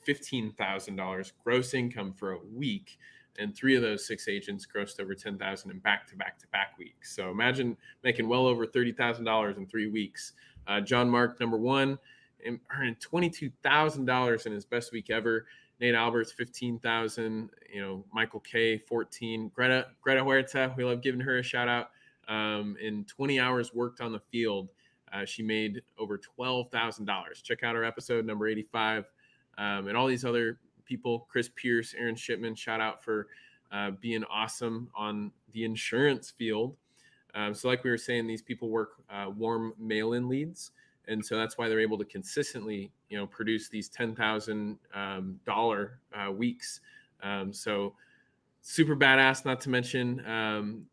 $15,000 gross income for a week. And 3 of those 6 agents grossed over $10,000 in back-to-back weeks. So imagine making well over $30,000 in 3 weeks. John Mark, number 1, earning $22,000 in his best week ever. Nate Alberts, $15,000. Michael K, 14. Greta Huerta, we love giving her a shout out. In 20 hours worked on the field, she made over $12,000. Check out our episode number 85, and all these other people. Chris Pierce, Aaron Shipman, shout out for being awesome on the insurance field. So like we were saying, these people work warm mail-in leads. And so that's why they're able to consistently, produce these $10,000 weeks. So super badass, not to mention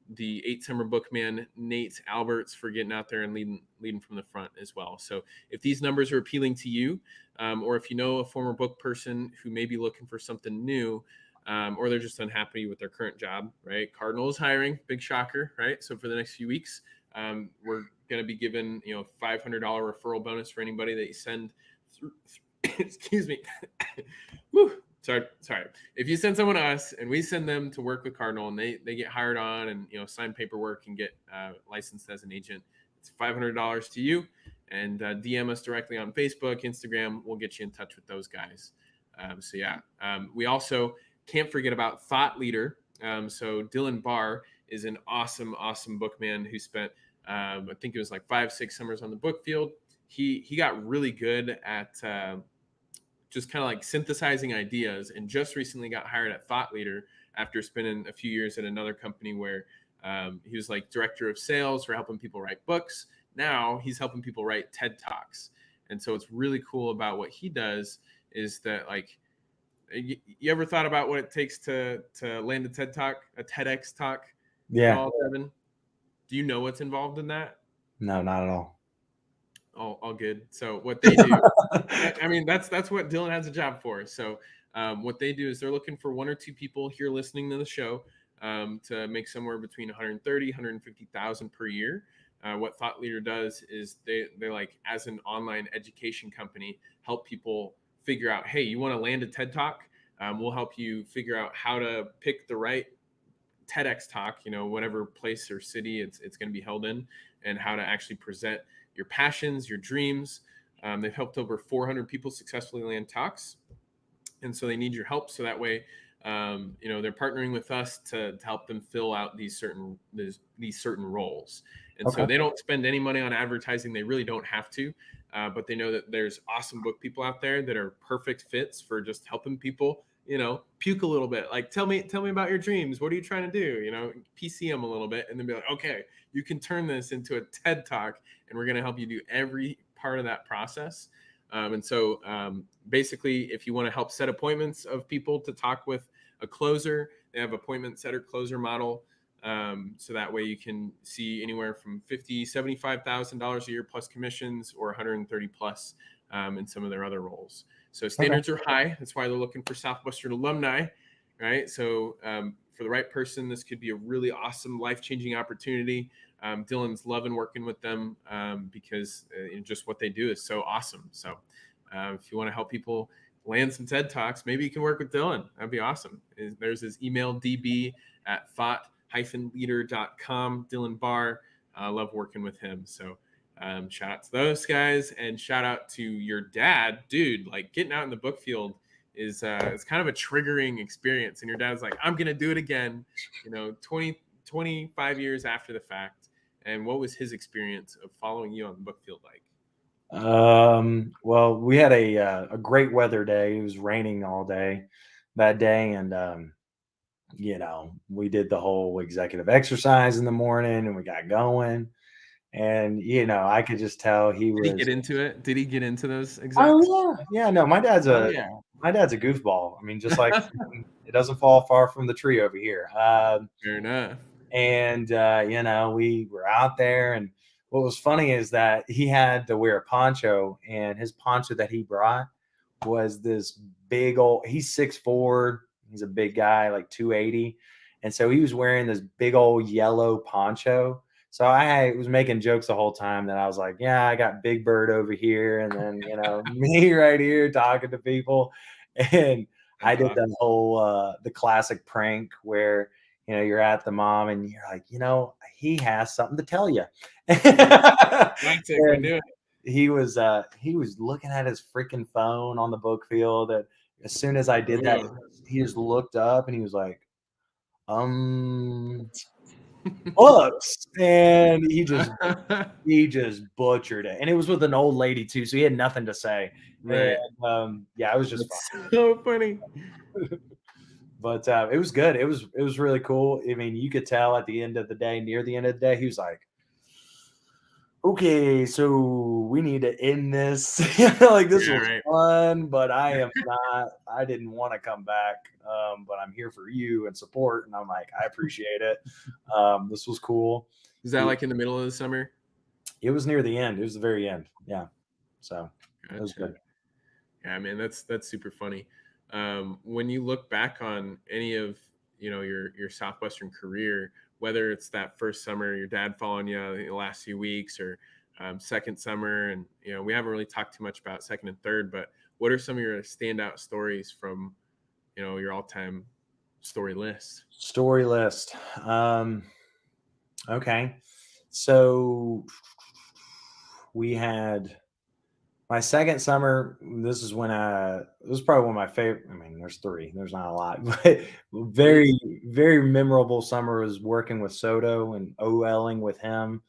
the 8-summer bookman, Nate Alberts, for getting out there and leading from the front as well. So if these numbers are appealing to you, or if you know a former book person who may be looking for something new, or they're just unhappy with their current job, right? Cardinal is hiring, big shocker, right? So for the next few weeks, we're going to be given, $500 referral bonus for anybody that you send through. Excuse me. Woo. Sorry. If you send someone to us and we send them to work with Cardinal and they get hired on and, sign paperwork and get licensed as an agent, it's $500 to you. And DM us directly on Facebook, Instagram. We'll get you in touch with those guys. We also can't forget about Thought Leader. So Dylan Barr is an awesome bookman who spent, I think it was like 5-6 summers on the book field. He got really good at just kind of like synthesizing ideas, and just recently got hired at Thought Leader after spending a few years at another company where he was like director of sales for helping people write books. Now he's helping people write TED Talks. And so what's really cool about what he does is that, like, you ever thought about what it takes to land a TED Talk, a TEDx talk? Yeah. Devin? Do you know what's involved in that? No, not at all. All good. So what they do, I mean, that's what Dylan has a job for. So what they do is they're looking for 1 or 2 people here listening to the show to make somewhere between 130, 150,000 per year. What Thought Leader does is they're like, as an online education company, help people figure out, hey, you want to land a TED Talk? We'll help you figure out how to pick the right TEDx talk, whatever place or city it's going to be held in, and how to actually present your passions, your dreams. They've helped over 400 people successfully land talks. And so they need your help. So that way, they're partnering with us to help them fill out these certain roles. And so they don't spend any money on advertising. They really don't have to, but they know that there's awesome book people out there that are perfect fits for just helping people, puke a little bit. Like, tell me about your dreams. What are you trying to do? PC them a little bit, and then be like, okay, you can turn this into a TED Talk, and we're going to help you do every part of that process. And so basically, if you want to help set appointments of people to talk with a closer, they have appointment setter closer model. So that way you can see anywhere from $50,000, $75,000 a year plus commissions, or 130 plus in some of their other roles. So standards are high. That's why they're looking for Southwestern alumni, right? So for the right person, this could be a really awesome, life-changing opportunity. Dylan's loving working with them because just what they do is so awesome. So if you want to help people land some TED Talks, maybe you can work with Dylan. That'd be awesome. There's his email, db@thought-leader.com, Dylan Barr. I love working with him. So shout out to those guys, and shout out to your dad, dude. Like, getting out in the book field is it's kind of a triggering experience. And your dad's like, I'm going to do it again, 25 years after the fact. And what was his experience of following you on the book field like? Well, we had a great weather day. It was raining all day that day. And, we did the whole executive exercise in the morning, and we got going. And, I could just tell he was. Did he get into it? Did he get into those execs? Oh, yeah. No, my dad's a goofball. I mean, just like it doesn't fall far from the tree over here. Fair enough. And, we were out there, and what was funny is that he had to wear a poncho, and his poncho that he brought was this big he's 6'4". He's a big guy, like 280. And so he was wearing this big old yellow poncho. So I was making jokes the whole time that I was like, yeah, I got Big Bird over here, and then me right here talking to people, and I That's did awesome. the whole the classic prank where you're at the mom and you're like, he has something to tell you. Classic. I knew it. He was looking at his freaking phone on the book field, and as soon as I did that, Oh. he just looked up and he was like, books, and he just butchered it, and it was with an old lady too, so he had nothing to say, and Right. yeah, it was just fun. That's so funny. But it was good. It was really cool. I mean, you could tell at the end of the day, near the end of the day, he was like, okay, so we need to end this. Like, this Yeah, was right. fun, but I didn't want to come back. But I'm here for you and support. And I'm like, I appreciate it. This was cool. Is that like in the middle of the summer? It was near the end. It was the very end. Yeah. So it was Gotcha. good. Yeah, man, that's super funny. When you look back on any of your Southwestern career, whether it's that first summer, your dad following you the last few weeks, or second summer, and we haven't really talked too much about second and third, but what are some of your standout stories from your all-time story list? Story list. Okay. So we had my second summer. This is when it was probably one of my favorite. I mean, there's three. There's not a lot, but very, very memorable summer was working with Soto and OLing with him.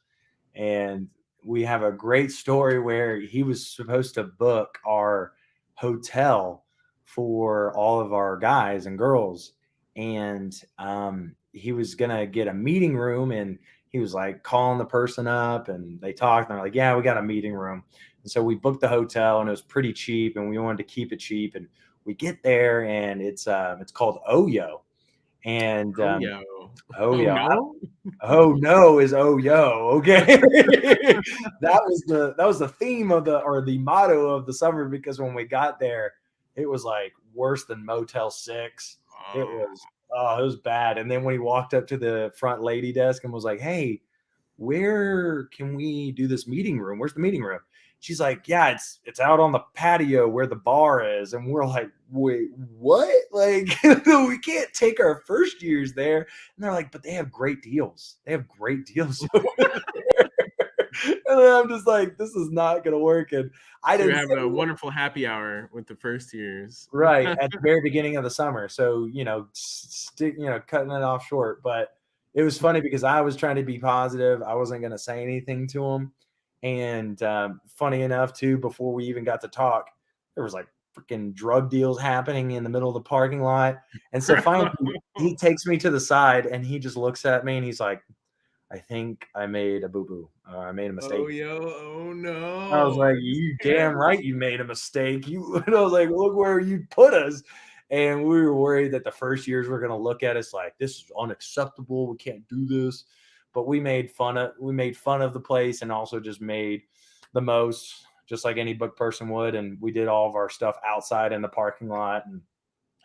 And we have a great story where he was supposed to book our hotel for all of our guys and girls. And he was going to get a meeting room, and he was like calling the person up, and they talked, and they're like, yeah, we got a meeting room. And so we booked the hotel, and it was pretty cheap, and we wanted to keep it cheap. And we get there, and it's called Oyo. And Oh, yo. Oh Oh, yeah. no. Oh no is oh yo. Okay. That was the theme of the motto of the summer, because when we got there, it was like worse than Motel 6. It Oh, was bad. And then when he walked up to the front lady desk and was like, hey, where can we do this meeting room? Where's the meeting room? She's like, yeah, it's out on the patio where the bar is. And we're like, wait, what? Like, we can't take our first years there. And they're like, but they have great deals. They have great deals over there. And then I'm just like, this is not gonna work. And I so you're didn't having say a wonderful happy hour with the first years. right at the very beginning of the summer. So, cutting it off short. But it was funny because I was trying to be positive. I wasn't going to say anything to him. And funny enough, too, before we even got to talk, there was like freaking drug deals happening in the middle of the parking lot. And so finally, he takes me to the side and he just looks at me and he's like, I think I made a boo-boo. I made a mistake. Oh, yo. Oh, I was no. like, Are you you scared? damn right you made a mistake. And I was like, look where you put us. And we were worried that the first years were going to look at us like, this is unacceptable. We can't do this. But we made fun of the place, and also just made the most, just like any book person would. And we did all of our stuff outside in the parking lot. And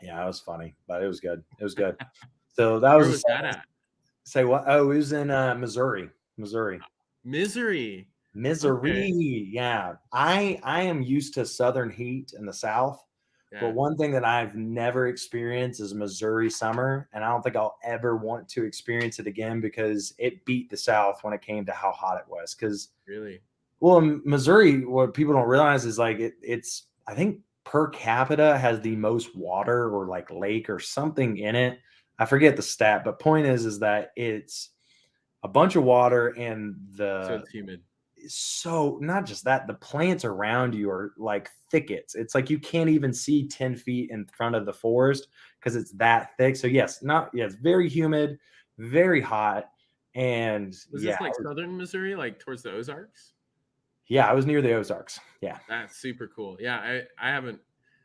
yeah, it was funny, but it was good. It was good. So that Where was was that at? say what? Oh, it was in Missouri. Misery. Okay. Misery. Yeah. I am used to southern heat in the South, but Yeah. one thing that I've never experienced is Missouri summer, and I don't think I'll ever want to experience it again, because it beat the South when it came to how hot it was. Because, Really? well, in Missouri, what people don't realize is like it's I think per capita has the most water or like lake or something in it. I forget the stat, but point is that it's a bunch of water, and So it's humid. so not just that, the plants around you are like thickets. It's like you can't even see 10 feet in front of the forest because it's that thick. So it's very humid, very hot. And Was this like southern Missouri, like towards the Ozarks? I was near the Ozarks. Yeah. That's super cool. Yeah, I haven't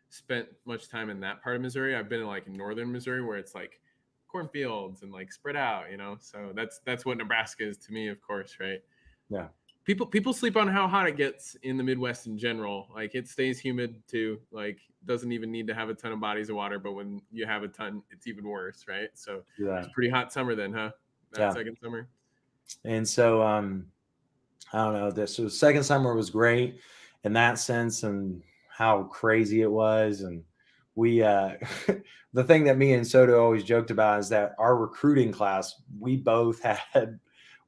spent much time in that part of Missouri. I've been in like northern Missouri where it's like cornfields and like spread out, So that's what Nebraska is to me, of course, right? Yeah. People sleep on how hot it gets in the Midwest in general. Like it stays humid too. Like doesn't even need to have a ton of bodies of water, but when you have a ton, it's even worse, right? So Yeah. it's pretty hot summer then, huh? That Yeah. second summer. And so I don't know. This so second summer was great in that sense, and how crazy it was. And we the thing that me and Soto always joked about is that our recruiting class, we both had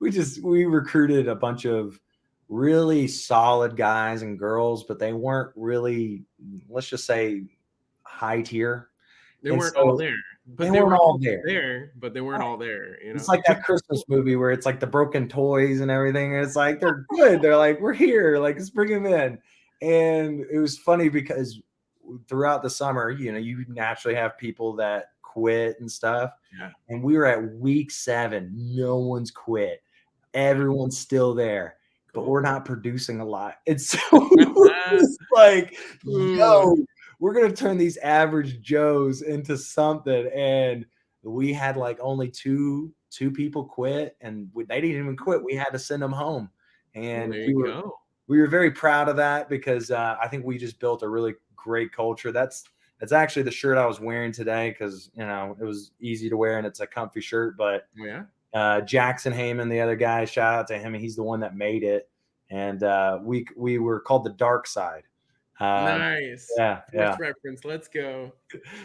we recruited a bunch of really solid guys and girls, but they weren't really, let's just say, high tier. They And weren't all so there, they but they weren't were all all there. there, but they weren't all there, you It's know? like that Christmas movie where it's like the broken toys and everything. And it's like they're good. They're like, we're here. Like, let's bring them in. And it was funny because throughout the summer, you naturally have people that quit and stuff. Yeah. And we were at week 7. No one's quit. Everyone's still there, but Cool. we're not producing a lot. And so it's like, yo, we're gonna turn these average Joes into something. And we had like only two people quit, and they didn't even quit. We had to send them home, Well, and there you go. we were very proud of that because I think we just built a really great culture. That's actually the shirt I was wearing today because it was easy to wear and it's a comfy shirt. But Yeah. Jackson Heyman, the other guy, shout out to him. He's the one that made it, and we were called the Dark Side. Nice. Yeah, yeah. Reference. Let's go.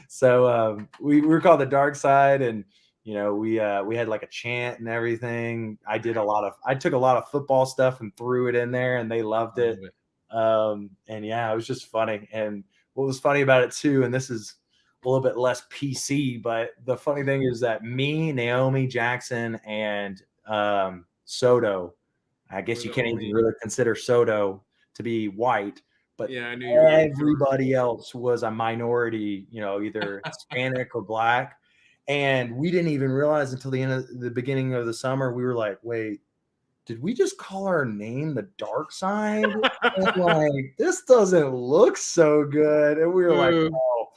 So we were called the Dark Side, and we had like a chant and everything. I took a lot of football stuff and threw it in there, and they loved it. And yeah, it was just funny. And what was funny about it too, and this is a little bit less PC, but the funny thing is that me, Naomi, Jackson, and Soto, I guess you can't even really consider Soto to be white, but yeah, I knew everybody else was a minority, either Hispanic or Black. And we didn't even realize until the beginning of the summer. We were like, wait, did we just call our name the Dark Side? And like, this doesn't look so good. And we were like, oh,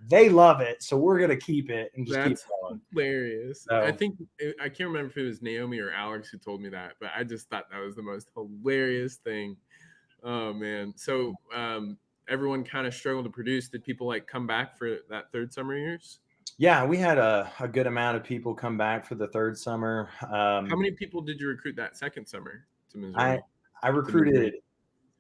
they love it, so we're gonna keep it and just keep going. Hilarious. So, I think I can't remember if it was Naomi or Alex who told me that, but I just thought that was the most hilarious thing. Oh man. So everyone kind of struggled to produce. Did people like come back for that third summer years? Yeah, we had a good amount of people come back for the third summer. How many people did you recruit that second summer to Missouri?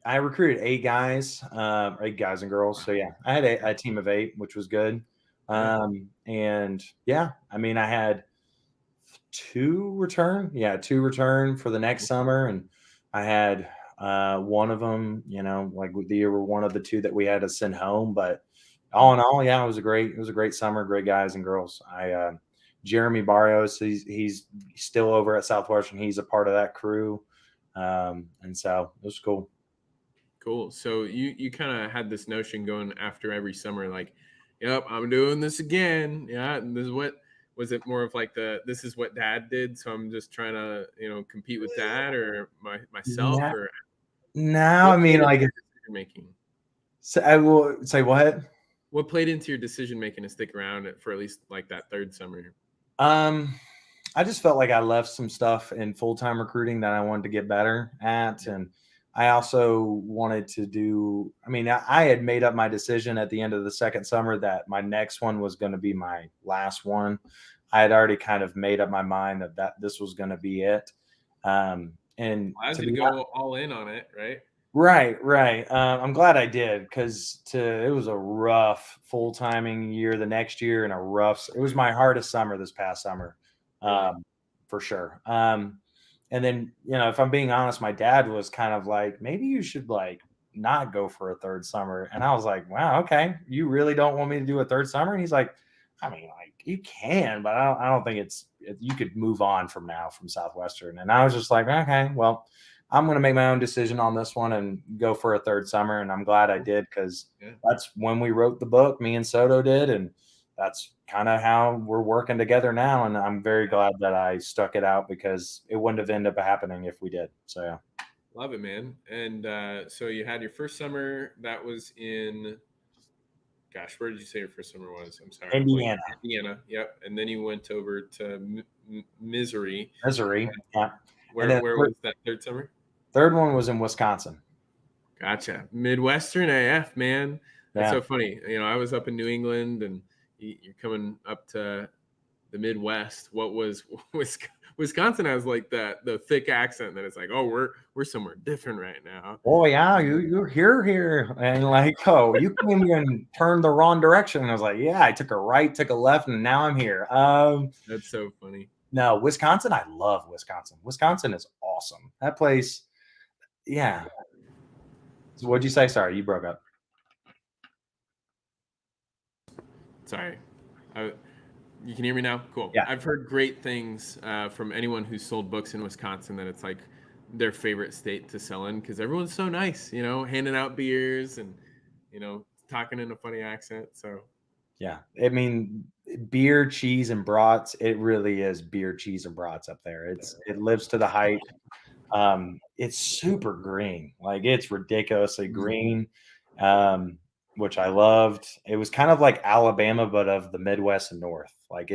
I recruited 8 guys, 8 guys and girls. So yeah, I had a team of 8, which was good. And yeah, I mean, I had 2 return. Yeah, 2 return for the next summer, and I had one of them. Like the year were one of the 2 that we had to send home. But all in all, yeah, it was a great summer. Great guys and girls. Jeremy Barrios, he's still over at Southwestern. He's a part of that crew, and so it was cool. Cool. So you kind of had this notion going after every summer, like, yep, I'm doing this again. Yeah, and this is what was it more of like this is what Dad did, so I'm just trying to compete with Dad or myself or now I mean like decision making. So I will say what. What played into your decision making to stick around for at least like that third summer? I just felt like I left some stuff in full-time recruiting that I wanted to get better at. And I also wanted to do, I mean, I had made up my decision at the end of the second summer that my next one was going to be my last one. I had already kind of made up my mind that this was going to be it. And allows you to go all in on it, right? Right. I'm glad I did because it was a rough full-timing year the next year, and it was my hardest summer this past summer. For sure. And then, if I'm being honest, my dad was kind of like, maybe you should like not go for a third summer. And I was like, wow, okay. You really don't want me to do a third summer? And he's like, I mean, like you can, but I don't think you could move on from now from Southwestern. And I was just like, okay, well, I'm going to make my own decision on this one and go for a third summer. And I'm glad I did because that's when we wrote the book, me and Soto did. And that's kind of how we're working together now. And I'm very glad that I stuck it out because it wouldn't have ended up happening if we did. So, yeah. Love it, man. And so you had your first summer that was in, gosh, where did you say your first summer was? I'm sorry. Indiana. Yep. And then you went over to Missouri. Yeah. Where was that third summer? Third one was in Wisconsin. Gotcha. Midwestern AF, man. That's so funny. I was up in New England and you're coming up to the Midwest, what was Wisconsin has like the thick accent that it's like, oh, we're somewhere different right now. Oh yeah, you're here, and like, oh, you came here and turned the wrong direction. And I was like, yeah, I took a right, took a left, and now I'm here. That's so funny. No, Wisconsin, I love Wisconsin. Wisconsin is awesome. That place, yeah. So what'd you say? Sorry, you broke up. Sorry. You can hear me now? Cool. Yeah. I've heard great things from anyone who's sold books in Wisconsin that it's like their favorite state to sell in because everyone's so nice, handing out beers and, talking in a funny accent. So, yeah. I mean, beer, cheese, and brats, it really is beer, cheese, and brats up there. It lives to the hype. It's super green. Like, it's ridiculously green. Which I loved. It was kind of like Alabama, but of the Midwest and North. Like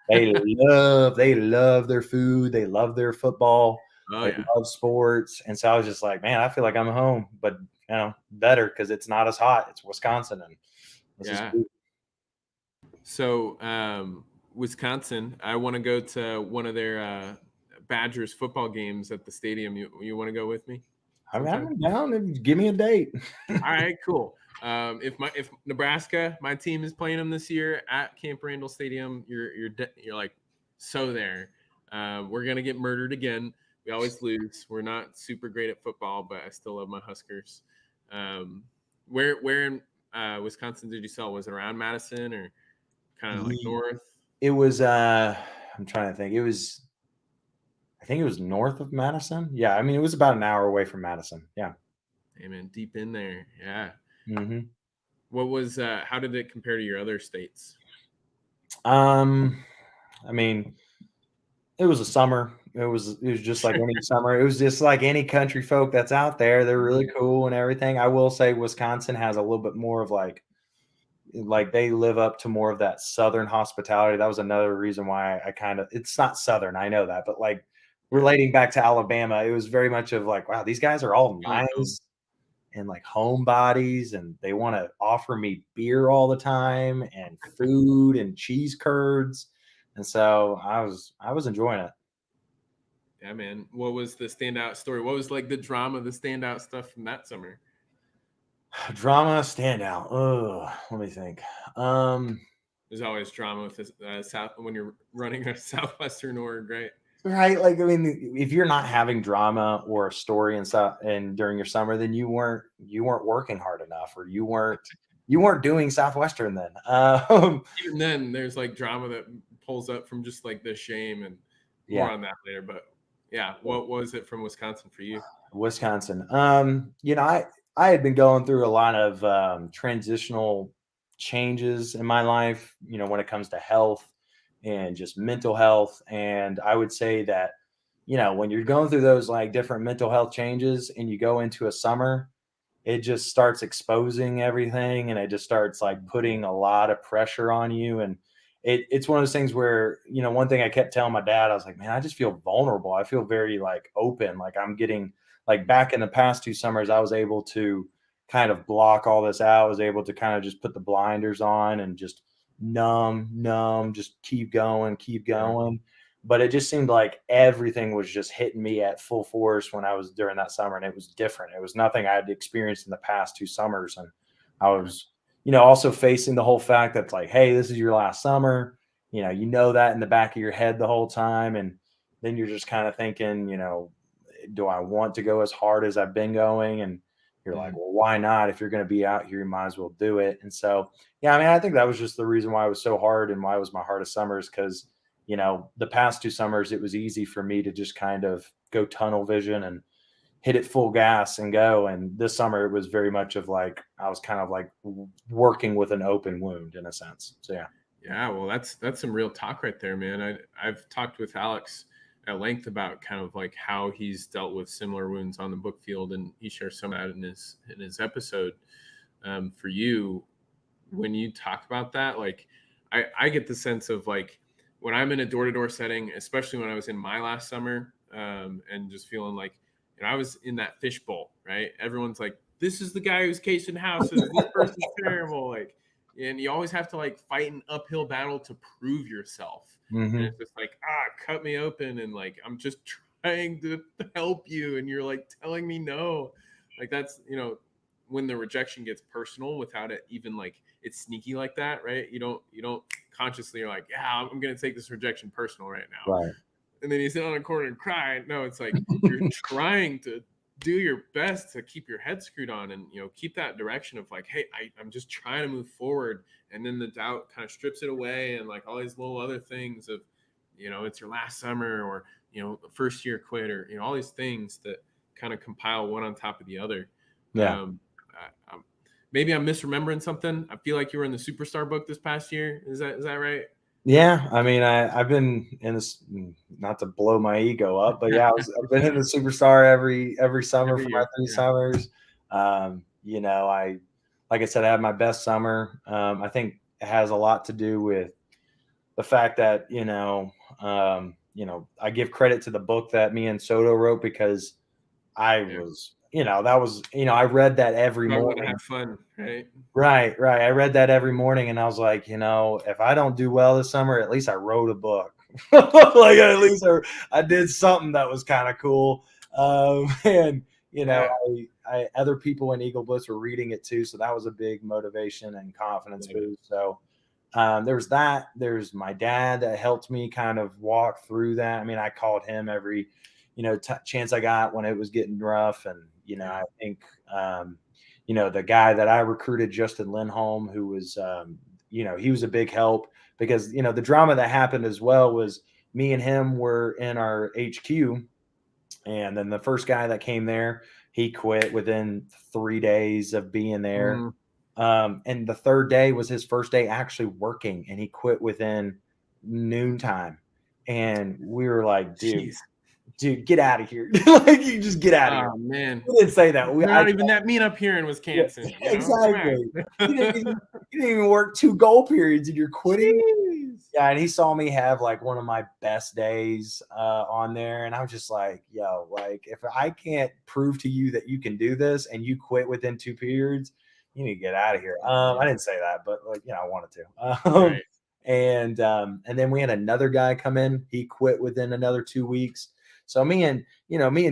they love their food. They love their football. They love sports. And so I was just like, man, I feel like I'm home, but better because it's not as hot. It's Wisconsin, and this is cool. So Wisconsin, I want to go to one of their Badgers football games at the stadium. You want to go with me? I'm down. Give me a date. All right, cool. If Nebraska, my team is playing them this year at Camp Randall Stadium, you're like so there. We're gonna get murdered again. We always lose. We're not super great at football, but I still love my Huskers. Where in Wisconsin did you sell? Was it around Madison or kind of like north? It was. I'm trying to think. I think it was north of Madison. Yeah, I mean it was about an hour away from Madison. Yeah. Hey man, deep in there. Yeah. Mm-hmm. What was? How did it compare to your other states? I mean, it was a summer. It was just like any summer. It was just like any country folk that's out there. They're really cool and everything. I will say Wisconsin has a little bit more of like they live up to more of that Southern hospitality. That was another reason why it's not Southern. I know that, but like relating back to Alabama, it was very much of like, wow, these guys are all nice and like homebodies, and they want to offer me beer all the time and food and cheese curds. And so I was enjoying it. Yeah, man. What was the standout story? What was like the drama, the standout stuff from that summer? Drama standout. Oh, let me think. There's always drama with this, South when you're running a Southwestern org, right? Right. Like, I mean, if you're not having drama or a story and stuff and during your summer, then you weren't working hard enough, or you weren't doing Southwestern then. Even then there's like drama that pulls up from just like the shame, and more on that later. But yeah, what was it from Wisconsin for you? Wisconsin. I had been going through a lot of transitional changes in my life, when it comes to health and just mental health. And I would say that, when you're going through those like different mental health changes and you go into a summer, it just starts exposing everything, and it just starts like putting a lot of pressure on you. And it's one of those things where, one thing I kept telling my dad, I was like, man, I just feel vulnerable. I feel very like open. Like I'm getting like back in the past 2 summers, I was able to kind of block all this out. I was able to kind of just put the blinders on and just numb, just keep going. But it just seemed like everything was just hitting me at full force when I was during that summer, and it was different. It was nothing I had experienced in the past 2 summers. And I was, also facing the whole fact that it's like, hey, this is your last summer. That in the back of your head the whole time. And then you're just kind of thinking, do I want to go as hard as I've been going? And you're like, well, why not? If you're going to be out here, you might as well do it. And so, yeah, I mean, I think that was just the reason why it was so hard and why it was my hardest summers. Because, the past 2 summers, it was easy for me to just kind of go tunnel vision and hit it full gas and go. And this summer, it was very much of like, I was kind of like working with an open wound in a sense. So, yeah. Yeah, well, that's some real talk right there, man. I've talked with Alex at length about kind of like how he's dealt with similar wounds on the book field, and he shares some of that in his episode. For you, when you talk about that, like I get the sense of like when I'm in a door-to-door setting, especially when I was in my last summer, and just feeling like I was in that fishbowl, right? Everyone's like, this is the guy who's casing houses. This person's terrible. Like and you always have to like fight an uphill battle to prove yourself. And Mm-hmm. it's just like, cut me open, and like I'm just trying to help you, and you're like telling me no. Like that's, when the rejection gets personal without it even like it's sneaky like that, right? You don't consciously are like, yeah, I'm gonna take this rejection personal right now. Right. And then you sit on a corner and cry. No, it's like you're trying to do your best to keep your head screwed on and keep that direction of like, hey, I'm just trying to move forward. And then the doubt kind of strips it away, and like all these little other things of it's your last summer, or first year quit, or all these things that kind of compile one on top of the other. Yeah. Maybe I'm misremembering something. I feel like you were in the Superstar book this past year. Is that right? Yeah, I mean, I've been in this, not to blow my ego up, but yeah, I've been in the Superstar every summer Every for my year. 3 Yeah. summers. I like I said, I had my best summer. I think it has a lot to do with the fact that I give credit to the book that me and Soto wrote, because I Yeah. was, that was, I read that every I want to morning. have fun, right? Right. I read that every morning, and I was like, if I don't do well this summer, at least I wrote a book. Like at least I did something that was kind of cool. And Yeah. I other people in Eagle Blitz were reading it too, so that was a big motivation and confidence Love it. boost. So there was that. There's my dad that helped me kind of walk through that. I mean, I called him every chance I got when it was getting rough, and Yeah. I think the guy that I recruited, Justin Lindholm, who was he was a big help, because the drama that happened as well was me and him were in our HQ, and then the first guy that came there, he quit within 3 days of being there. Mm. And the third day was his first day actually working, and he quit within noontime. And we were like, dude, get out of here. Like, you just get out of here. Oh man, We didn't say that. they're not even that mean up here in Wisconsin. Yeah, Come on. exactly. You didn't even work 2 goal periods, and you're quitting. Jeez. Yeah, and he saw me have like one of my best days on there, and I was just like, yo, like if I can't prove to you that you can do this and you quit within 2 periods, you need to get out of here. I didn't say that, but like, I wanted to. Right. And then we had another guy come in. He quit within another 2 weeks. So me and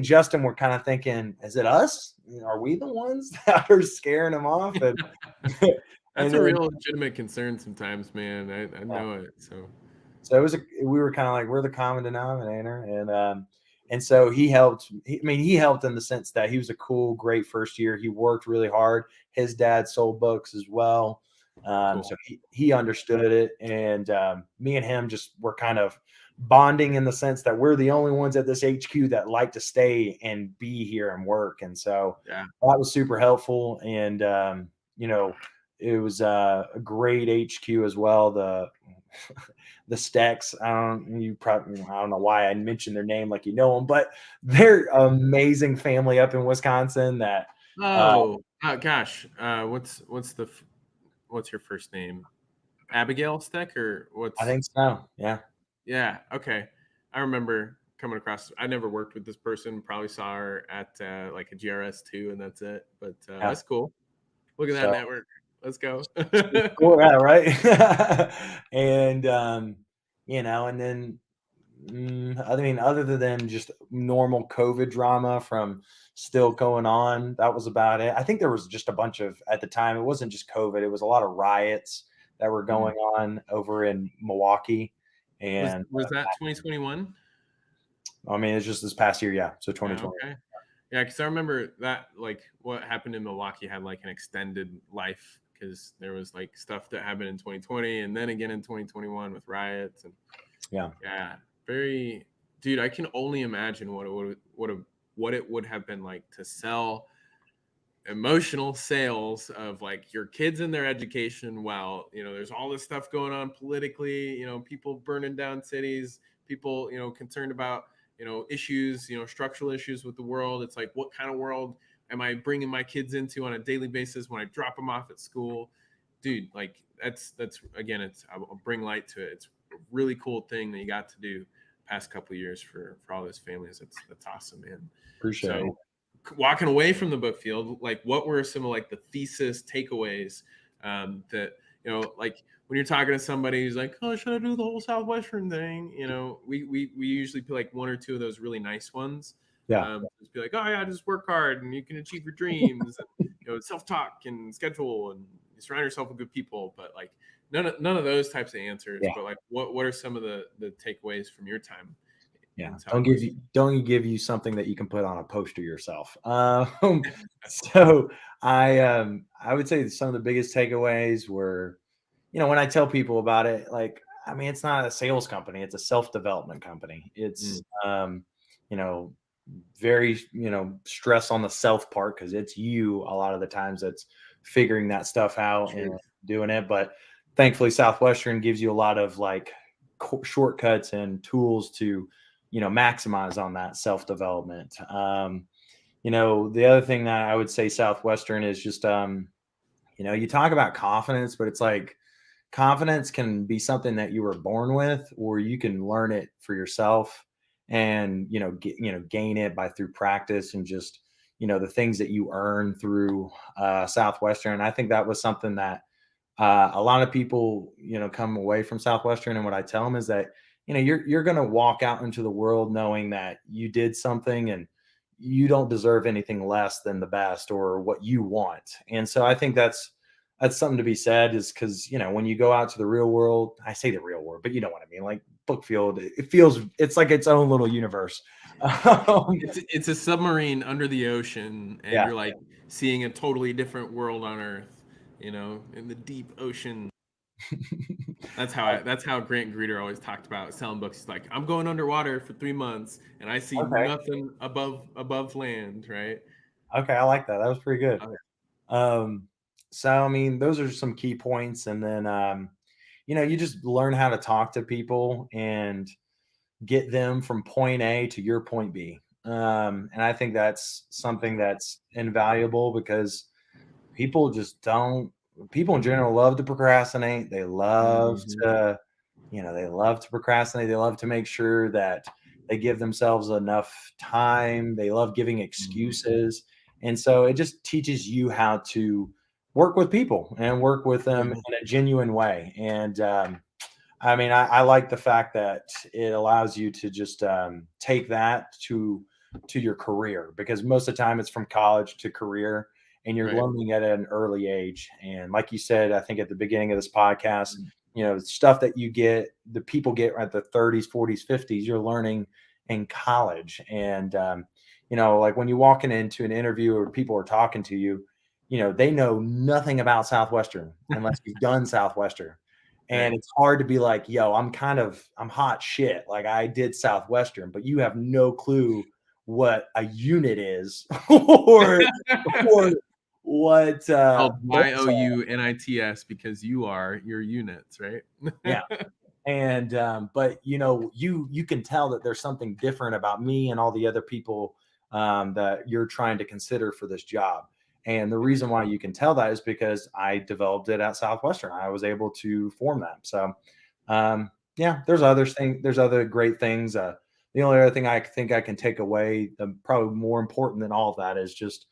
Justin were kind of thinking, is it us? Are we the ones that are scaring him off? And That's a real legitimate concern sometimes, man. I know it. So we were kind of like, we're the common denominator. And so he helped. He helped in the sense that he was a cool, great first year. He worked really hard. His dad sold books as well. Cool. So he understood it. And me and him just were kind of bonding in the sense that we're the only ones at this HQ that like to stay and be here and work. And so Yeah. that was super helpful. And, it was a great HQ as well. The Stecks, I don't know why I mentioned their name like them, but they're amazing family up in Wisconsin. That gosh, what's your first name? Abigail Steck, or what's? I think so. Yeah. Yeah. Okay. I remember coming across. I never worked with this person. Probably saw her at like a GRS too, and that's it. But that's cool. Look at that network. Let's go. Cool, yeah, right. And and then other than just normal COVID drama from still going on, that was about it. I think there was just a bunch of, at the time, it wasn't just COVID, it was a lot of riots that were going on over in Milwaukee. And was that 2021? I mean, it's just this past year, yeah. So 2020. Okay. Yeah, because I remember that, like, what happened in Milwaukee had like an extended life, because there was like stuff that happened in 2020 and then again in 2021 with riots. And yeah, very, dude, I can only imagine what it would have been like to sell emotional sales of like your kids and their education while there's all this stuff going on politically, people burning down cities, people concerned about issues, structural issues with the world. It's like, what kind of world am I bringing my kids into on a daily basis when I drop them off at school? Dude, like that's again, I'll bring light to it. It's a really cool thing that you got to do past couple of years for all those families. That's awesome, man. Appreciate it. Walking away from the book field, like what were some of like the thesis takeaways that like when you're talking to somebody who's like, oh, should I do the whole Southwestern thing? We usually pick like one or two of those really nice ones. Yeah. Just be like, oh yeah, just work hard and you can achieve your dreams. And, self-talk and schedule and surround yourself with good people. But like none of those types of answers. Yeah. But like, what are some of the takeaways from your time? Yeah. Don't give you something that you can put on a poster yourself. So I would say some of the biggest takeaways were, when I tell people about it, like, I mean, it's not a sales company, it's a self-development company. It's very, stress on the self part, because it's you a lot of the times that's figuring that stuff out and doing it. But thankfully, Southwestern gives you a lot of like shortcuts and tools to, maximize on that self-development. The other thing that I would say Southwestern is just, you talk about confidence, but it's like confidence can be something that you were born with, or you can learn it for yourself and, gain it through practice and just, the things that you earn through Southwestern. And I think that was something that a lot of people, come away from Southwestern. And what I tell them is that, you're going to walk out into the world knowing that you did something and you don't deserve anything less than the best or what you want. And so I think that's something to be said, is because, when you go out to the real world, I say the real world, but you know what I mean? Like Bookfield, it's like its own little universe. It's a submarine under the ocean, and Yeah. you're like seeing a totally different world on Earth, in the deep ocean. That's how Grant Greeter always talked about selling books. He's like, I'm going underwater for 3 months and I see nothing above land, right? Okay, I like that. That was pretty good. Okay. So I mean, those are some key points. And then you just learn how to talk to people and get them from point A to your point B. And I think that's something that's invaluable, because people in general love to procrastinate. They love to, they love to procrastinate. They love to make sure that they give themselves enough time. They love giving excuses. And so it just teaches you how to work with people and work with them in a genuine way. And I mean, I like the fact that it allows you to just take that to your career, because most of the time it's from college to career, and you're learning at an early age. And like you said, I think at the beginning of this podcast, stuff that the people get at the 30s, 40s, 50s, you're learning in college. And, like when you walk into an interview or people are talking to you, they know nothing about Southwestern unless you've done Southwestern. And it's hard to be like, yo, I'm hot shit. Like, I did Southwestern, but you have no clue what a unit is or what YOUNITS, because your units, right? Yeah. And but you can tell that there's something different about me and all the other people that you're trying to consider for this job. And the reason why you can tell that is because I developed it at Southwestern. I was able to form that. So there's other great things. The only other thing I think I can take away, probably more important than all of that, is just,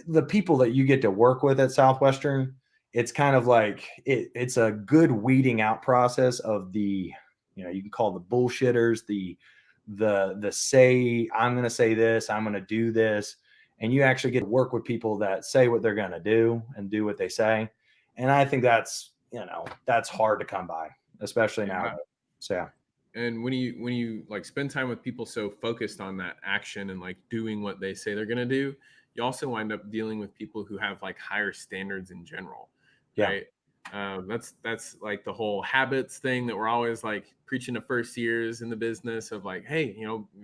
the people that you get to work with at Southwestern. It's kind of like it's a good weeding out process of the, you can call the bullshitters, the say, I'm going to say this, I'm going to do this. And you actually get to work with people that say what they're going to do and do what they say. And I think that's hard to come by, especially now. So, yeah. And when you like spend time with people so focused on that action and like doing what they say they're going to do, you also wind up dealing with people who have like higher standards in general. Right. That's like the whole habits thing that we're always like preaching to first years in the business of like, hey,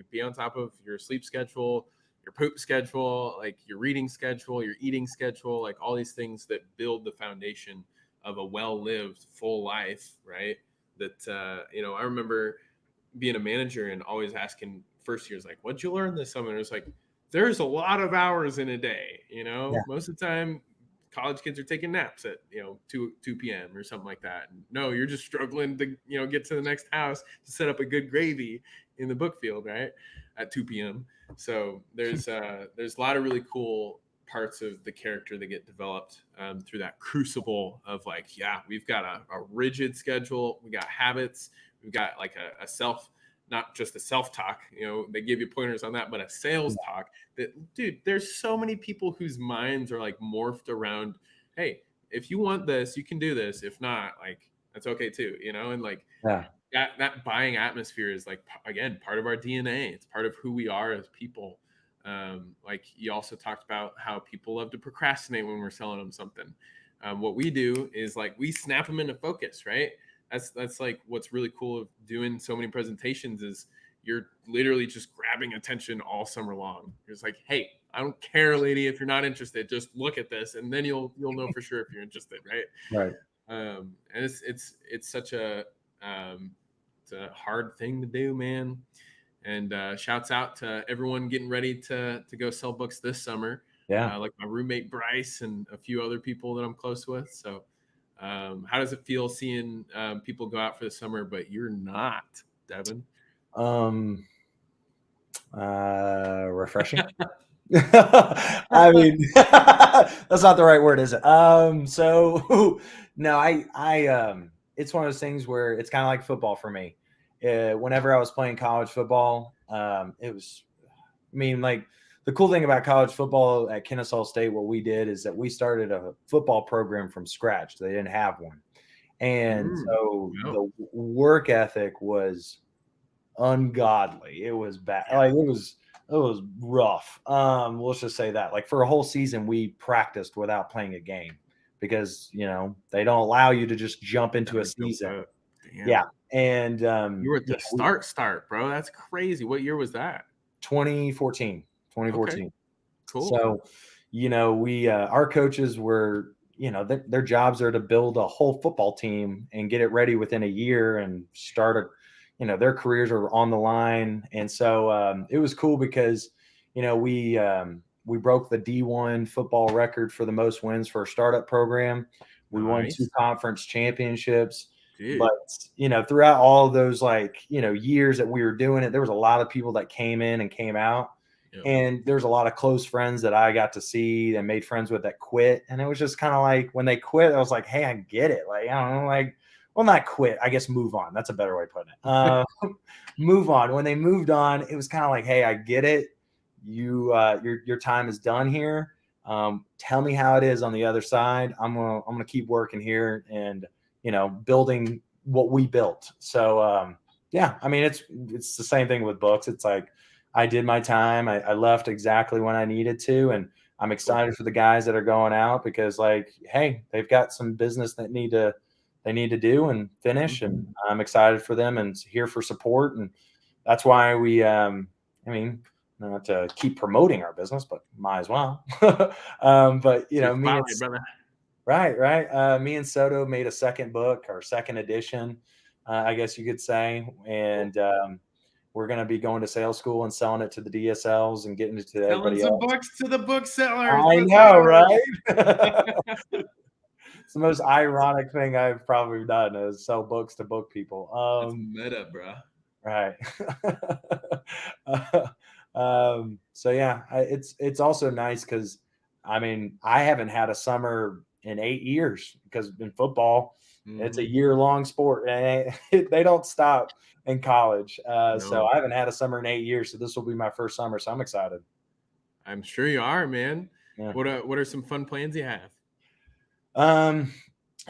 be on top of your sleep schedule, your poop schedule, like your reading schedule, your eating schedule, like all these things that build the foundation of a well-lived full life. Right. That, I remember being a manager and always asking first years, like, what'd you learn this summer? And it's like, there's a lot of hours in a day, most of the time college kids are taking naps at 2 p.m. or something like that. And no, you're just struggling to get to the next house to set up a good gravy in the book field, right, at 2 p.m. So there's a lot of really cool parts of the character that get developed through that crucible of like, yeah, we've got a rigid schedule, we got habits, we've got like a self, not just a self-talk, they give you pointers on that, but a sales talk that, dude, there's so many people whose minds are like morphed around, hey, if you want this, you can do this. If not, like, that's okay too, and like that buying atmosphere is like, again, part of our DNA. It's part of who we are as people. Like you also talked about how people love to procrastinate when we're selling them something. What we do is like we snap them into focus, right? That's like what's really cool of doing so many presentations is you're literally just grabbing attention all summer long. You're just like, hey, I don't care, lady, if you're not interested, just look at this, and then you'll know for sure if you're interested, right? Right. And it's such a it's a hard thing to do, man. And shouts out to everyone getting ready to go sell books this summer. Yeah. Like my roommate Bryce and a few other people that I'm close with. So how does it feel seeing people go out for the summer, but you're not, Devin? Refreshing. I mean, that's not the right word, is it? So no, I it's one of those things where it's kind of like football for me. Whenever I was playing college football, it was, I mean, like the cool thing about college football at Kennesaw State, what we did is that we started a football program from scratch. They didn't have one. And so the work ethic was ungodly. It was bad. Like it was rough. Let's just say that. Like for a whole season, we practiced without playing a game because they don't allow you to just jump into a season. Yeah. And you were at the start, bro. That's crazy. What year was that? 2014. Okay. Cool. So, we our coaches were, their jobs are to build a whole football team and get it ready within a year and start their careers are on the line. And so it was cool because, we broke the D1 football record for the most wins for a startup program. We won 2 conference championships. Dude. But, throughout all of those, years that we were doing it, there was a lot of people that came in and came out. Yep. And there's a lot of close friends that I got to see and made friends with that quit. And it was just kind of like when they quit, I was like, hey, I get it. Like, I don't know, like, well, not quit, I guess move on. That's a better way of putting it. Move on. When they moved on, it was kind of like, hey, I get it. Your time is done here. Tell me how it is on the other side. I'm gonna keep working here and building what we built. So yeah, I mean it's the same thing with books. It's like I did my time. I left exactly when I needed to, and I'm excited for the guys that are going out because hey, they've got some business that they need to do and finish, and I'm excited for them and here for support. And that's why we, not to keep promoting our business, but might as well. But me and Soto made a second book or second edition, I guess you could say. And we're going to be going to sales school and selling it to the DSLs and getting it to everybody else. Books to the booksellers. I know, right? It's the most ironic thing I've probably done is sell books to book people. That's meta, bro. Right. So yeah, it's also nice because I haven't had a summer in 8 years because in football, it's a year-long sport and they don't stop in college. No. So I haven't had a summer in 8 years. So this will be my first summer. So I'm excited. I'm sure you are, man. Yeah. What are some fun plans you have? I'm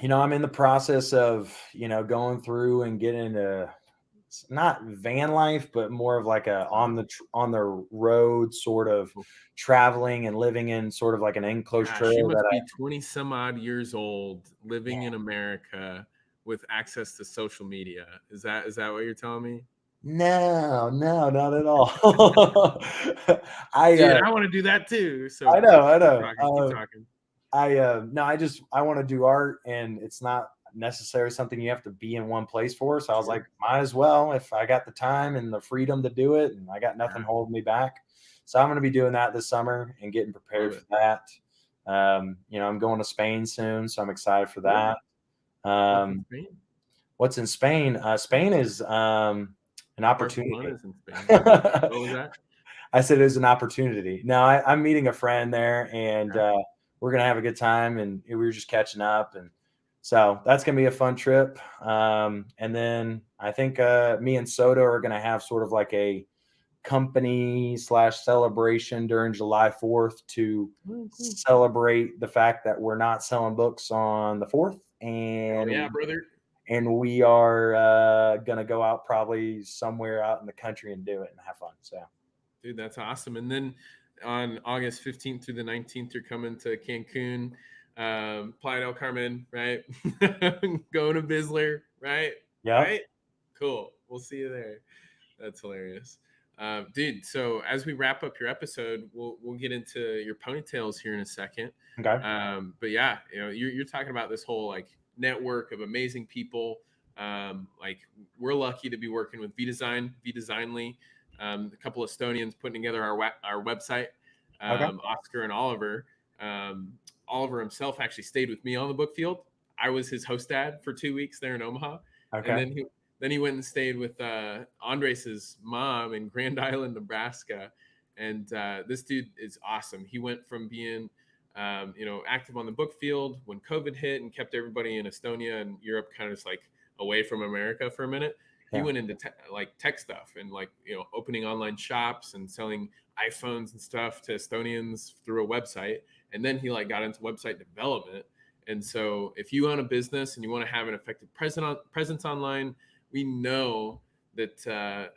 in the process of, going through and getting into not van life, but more of like a on the road sort of traveling and living in sort of like an enclosed trailer. You must be 20 some odd years old living in America with access to social media. Is that what you're telling me? No, not at all. Dude, I want to do that too. So I know. Keep talking. I want to do art, and it's not necessarily something you have to be in one place for. So I was like, might as well if I got the time and the freedom to do it, and I got nothing holding me back. So I'm going to be doing that this summer and getting prepared for that. I'm going to Spain soon, so I'm excited for that. What's in Spain? Spain is an opportunity. What was that? I said it was an opportunity. No, I'm meeting a friend there, and we're gonna have a good time. And we were just catching up, and so that's gonna be a fun trip. And then I think me and Soto are gonna have sort of like a company / celebration during July 4th to celebrate the fact that we're not selling books on the 4th, and yeah, brother. And we are gonna go out probably somewhere out in the country and do it and have fun. So, dude, that's awesome. And then on August 15th through the 19th, you're coming to Cancun, Playa del Carmen, right? Going to BIZZLER, right? yeah. Right? Cool. We'll see you there. That's hilarious. Dude, so as we wrap up your episode, we'll get into your ponytails here in a second. Okay. But yeah, you're talking about this whole like network of amazing people. Like we're lucky to be working with Designly, a couple of Estonians putting together our website. Oscar and Oliver. Oliver himself actually stayed with me on the book field. I was his host dad for 2 weeks there in Omaha, and then he went and stayed with Andres' mom in Grand Island, Nebraska. And this dude is awesome. He went from being, active on the book field when COVID hit and kept everybody in Estonia and Europe kind of just like away from America for a minute. He went into tech stuff and opening online shops and selling iPhones and stuff to Estonians through a website. And then he got into website development. And so if you own a business and you want to have an effective presence online, we know that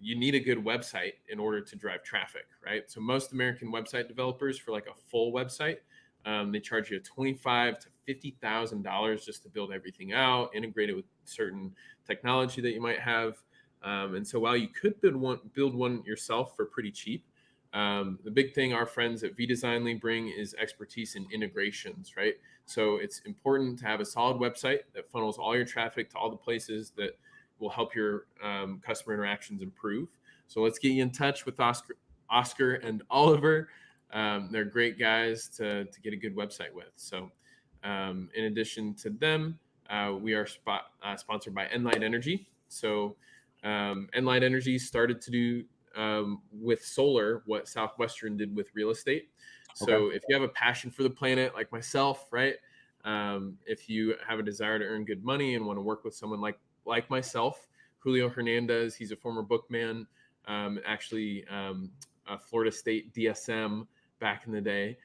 you need a good website in order to drive traffic, right? So most American website developers, for like a full website, they charge you $25,000 to $50,000 just to build everything out, integrate it with certain technology that you might have. And so while you could build one yourself for pretty cheap, the big thing our friends at Designly bring is expertise in integrations, right? So it's important to have a solid website that funnels all your traffic to all the places that will help your customer interactions improve. So let's get you in touch with Oscar and Oliver. They're great guys to get a good website with. So in addition to them, we are sponsored by Enlight Energy. So Enlight Energy started to do with solar what Southwestern did with real estate. So if you have a passion for the planet like myself, right? If you have a desire to earn good money and want to work with someone like myself, Julio Hernandez, he's a former bookman, actually a Florida State DSM back in the day.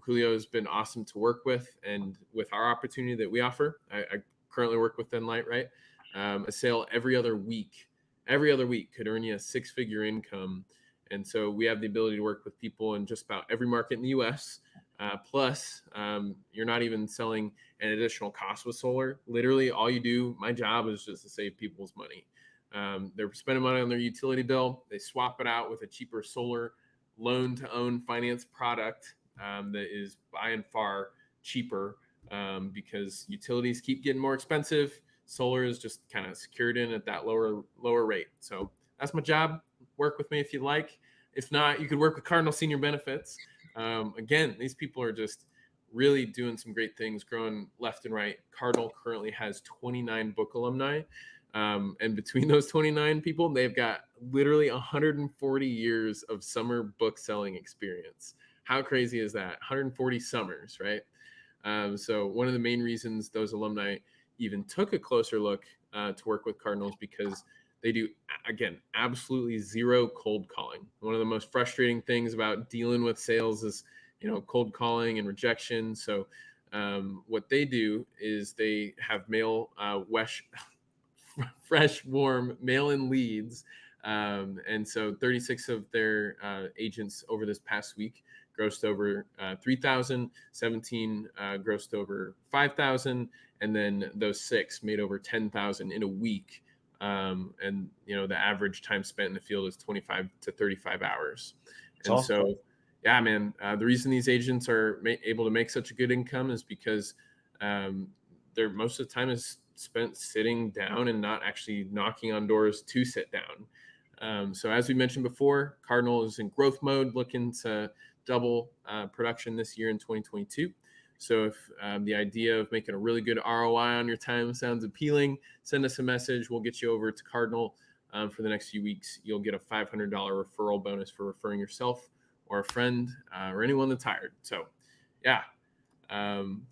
Julio has been awesome to work with, and with our opportunity that we offer, I currently work with Enlight, right? A sale every other week could earn you a 6-figure income. And so we have the ability to work with people in just about every market in the US. Plus, you're not even selling an additional cost with solar. Literally, all you do, my job is just to save people's money. They're spending money on their utility bill. They swap it out with a cheaper solar loan-to-own finance product that is by and far cheaper because utilities keep getting more expensive. Solar is just kind of secured in at that lower rate. So that's my job. Work with me if you like. If not, you could work with Cardinal Senior Benefits. Again, these people are just really doing some great things, growing left and right. Cardinal currently has 29 book alumni. And between those 29 people, they've got literally 140 years of summer book selling experience. How crazy is that? 140 summers, right? So one of the main reasons those alumni even took a closer look to work with Cardinals because they do, again, absolutely zero cold calling. One of the most frustrating things about dealing with sales is, cold calling and rejection. So what they do is they have fresh, warm mail-in leads. And so 36 of their agents over this past week grossed over 3,000, 17 grossed over 5,000, and then those 6 made over 10,000 in a week. And the average time spent in the field is 25 to 35 hours. And awesome. So, yeah, man, the reason these agents are able to make such a good income is because they're most of the time is spent sitting down and not actually knocking on doors to sit down. So as we mentioned before, Cardinal is in growth mode, looking to double production this year in 2022. So if the idea of making a really good ROI on your time sounds appealing, send us a message. We'll get you over to Cardinal. for the next few weeks, you'll get a $500 referral bonus for referring yourself or a friend or anyone that's hired. So, yeah,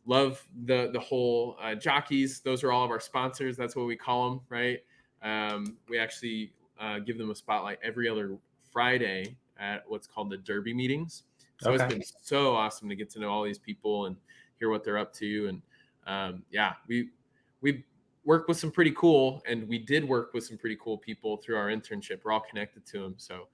love the whole jockeys. Those are all of our sponsors. That's what we call them, right? We actually give them a spotlight every other Friday at what's called the Derby meetings. So It's been so awesome to get to know all these people and hear what they're up to. And we work with some pretty cool, and we did work with some pretty cool people through our internship. We're all connected to them. So,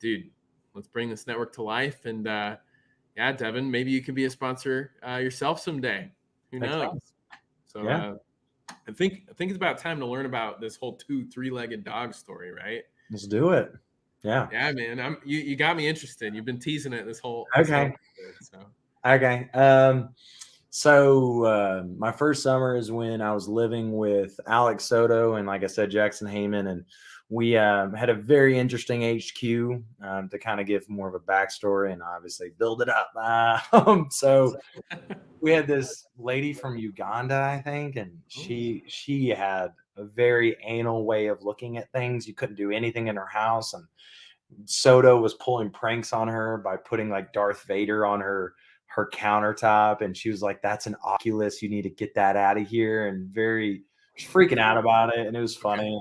dude, let's bring this network to life. And yeah, Devin, maybe you can be a sponsor yourself someday. Who knows? So yeah. I think it's about time to learn about this whole 2-3-legged dog story, right? Let's do it. Yeah. Yeah, man. You got me interested. You've been teasing it this whole Okay. Okay. So my first summer is when I was living with Alex Soto and, like I said, Jackson Heyman, and we had a very interesting HQ to kind of give more of a backstory and obviously build it up. So we had this lady from Uganda, I think, and she had a very anal way of looking at things. You couldn't do anything in her house, and Soto was pulling pranks on her by putting like Darth Vader on her countertop, and she was like, "That's an Oculus. You need to get that out of here." And freaking out about it, and it was funny.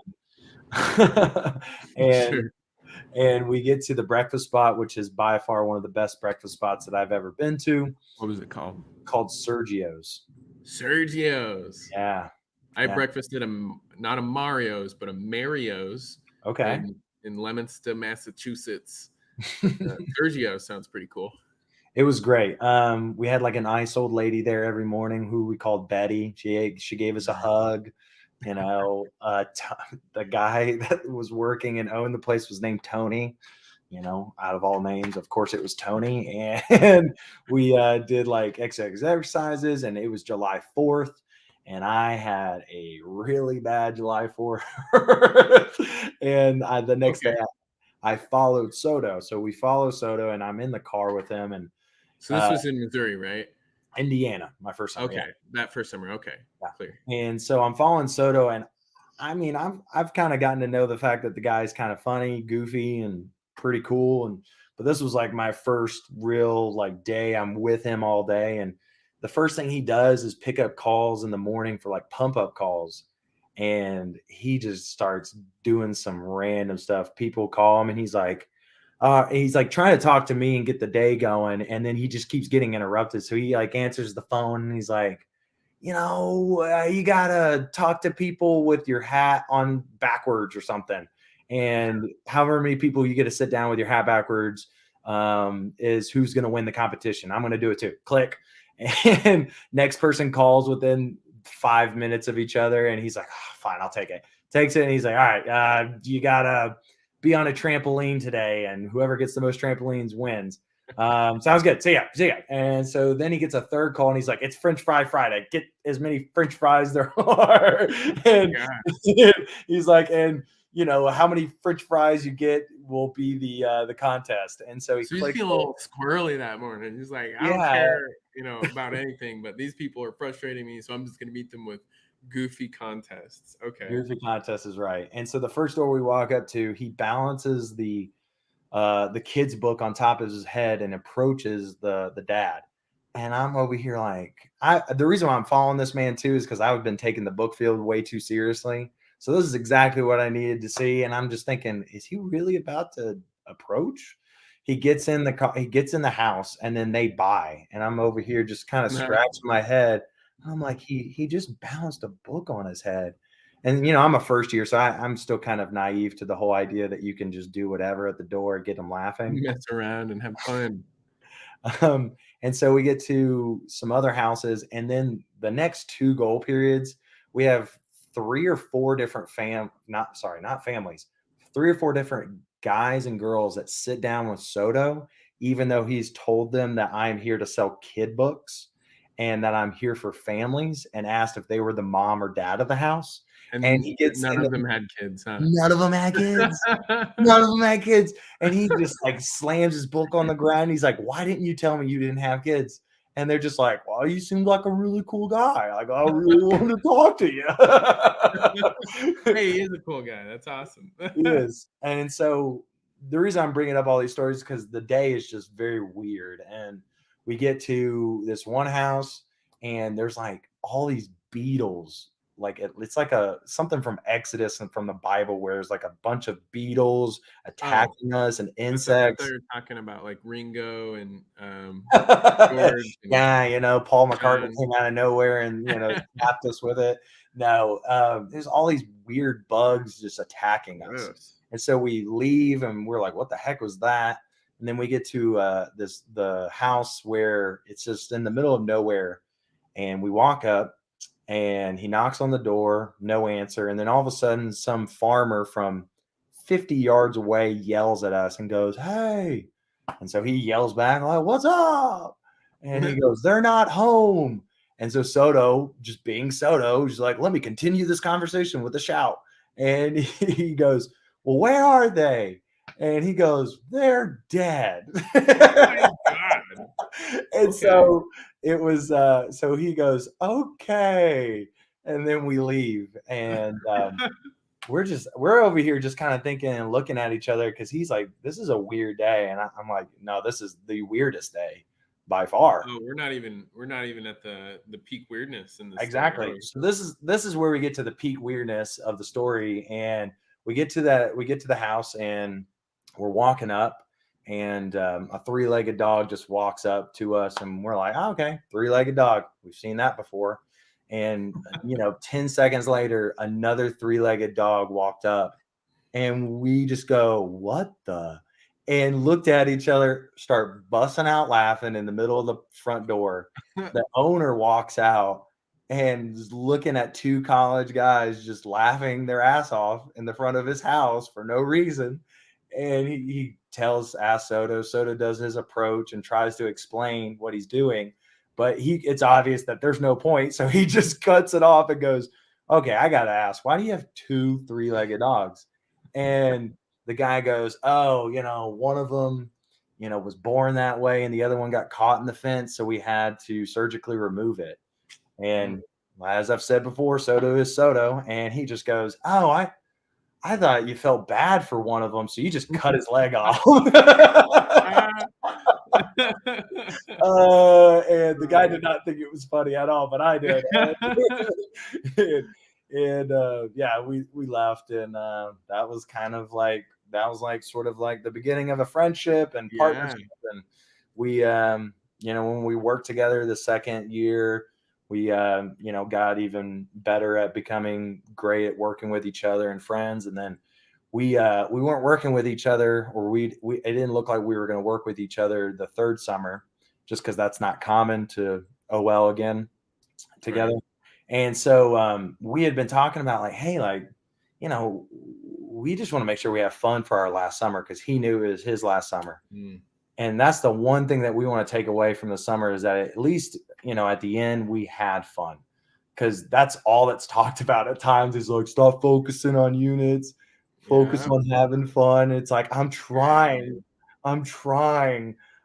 And we get to the breakfast spot, which is by far one of the best breakfast spots that I've ever been to. What was it called? Called Sergio's. Yeah. I breakfasted not a Mario's, but a Mario's. Okay. In Leominster, Massachusetts. Sergio sounds pretty cool. It was great. We had like a nice old lady there every morning who we called Betty. She gave us a hug. You know, the guy that was working and owned the place was named Tony. You know, out of all names, of course, it was Tony. And we did like exercises, and it was July 4th. And I had a really bad July 4th. And the next day I followed Soto. So we follow Soto, and I'm in the car with him. And so this was in Missouri, right? Indiana, my first summer. Okay, that first summer. Okay, yeah. Clear. And so I'm following Soto, and I mean, I've kind of gotten to know the fact that the guy's kind of funny, goofy, and pretty cool. But this was like my first real like day. I'm with him all day, and the first thing he does is pick up calls in the morning for like pump up calls. And he just starts doing some random stuff. People call him, and he's like trying to talk to me and get the day going. And then he just keeps getting interrupted. So he like answers the phone, and he's like, you gotta talk to people with your hat on backwards or something. And however many people you get to sit down with your hat backwards is who's going to win the competition. I'm going to do it too. Click. And next person calls within 5 minutes of each other. And he's like, oh, fine, I'll take it. Takes it. And he's like, all right, you got to be on a trampoline today. And whoever gets the most trampolines wins. Sounds good. See ya. And so then he gets a third call, and he's like, it's French Fry Friday. Get as many French fries there are. And he's like, and how many French fries you get will be the contest. And so he's feeling a little squirrely that morning. He's like, I don't care, about anything, but these people are frustrating me, so I'm just going to meet them with goofy contests. Okay. Goofy contest is right. And so the first door we walk up to, he balances the kid's book on top of his head and approaches the dad. And I'm over here like, the reason why I'm following this man too is because I've been taking the book field way too seriously. So this is exactly what I needed to see. And I'm just thinking, is he really about to approach? He gets in the house, and then they buy. And I'm over here just kind of scratching my head. I'm like, he just balanced a book on his head. And, I'm a first year, so I'm still kind of naive to the whole idea that you can just do whatever at the door, get them laughing. Mess around and have fun. And so we get to some other houses, and then the next 2 goal periods, we have 3 or 4 different 3 or 4 different guys and girls that sit down with Soto, even though he's told them that I'm here to sell kid books and that I'm here for families, and asked if they were the mom or dad of the house. And he gets none of them had kids, huh? None of them had kids. None of them had kids. And he just like slams his book on the ground. He's like, why didn't you tell me you didn't have kids? And they're just like, well, you seem like a really cool guy. Like, I really want to talk to you. Hey, he is a cool guy. That's awesome. He is. And so the reason I'm bringing up all these stories is because the day is just very weird. And we get to this one house, and there's like all these beetles. Like it's like something from Exodus and from the Bible, where there's like a bunch of beetles attacking us and I thought insects. you were talking about like Ringo and Yeah, Paul McCartney John. came out of nowhere and slapped us with it. No, there's all these weird bugs just attacking us. Gross. And so we leave and we're like, what the heck was that? And then we get to the house where it's just in the middle of nowhere. And we walk up and he knocks on the door, no answer. And then all of a sudden, some farmer from 50 yards away yells at us and goes, hey. And so he yells back, like, what's up? And he goes, they're not home. And so Soto, just being Soto, is like, let me continue this conversation with a shout. And he goes, well, where are they? And he goes, they're dead. Oh my God. And Okay. so it was, so he goes, okay. And then we leave. And we're over here just kind of thinking and looking at each other because he's like, this is a weird day. And I'm like, no, this is the weirdest day by far. Oh, we're not even at the peak weirdness in this. Exactly. So this is where we get to the peak weirdness of the story. And we get to the house and we're walking up and a 3-legged dog just walks up to us and we're like, oh, okay, 3-legged dog. We've seen that before. And 10 seconds later, another 3-legged dog walked up and we just go, what the? And looked at each other, start busting out laughing in the middle of the front door. The owner walks out and is looking at 2 college guys just laughing their ass off in the front of his house for no reason. And he asks Soto. Soto does his approach and tries to explain what he's doing. But it's obvious that there's no point. So he just cuts it off and goes, okay, I got to ask, why do you have 2 3-legged dogs? And the guy goes, oh, one of them, was born that way and the other one got caught in the fence. So we had to surgically remove it. And as I've said before, Soto is Soto. And he just goes, oh, I thought you felt bad for one of them. So you just cut his leg off. And the guy did not think it was funny at all, but I did. Yeah, we left, and that was sort of like the beginning of a friendship and partnership. And we, when we worked together the second year, we, got even better at becoming great at working with each other and friends. And then we weren't working with each other, or it didn't look like we were going to work with each other the third summer, just because that's not common to OL again together. Right. And so we had been talking about like, hey, we just want to make sure we have fun for our last summer, because he knew it was his last summer. And that's the one thing that we want to take away from the summer, is that at least, at the end we had fun, because that's all that's talked about at times is like, stop focusing on units. Focus on having fun. It's like, I'm trying.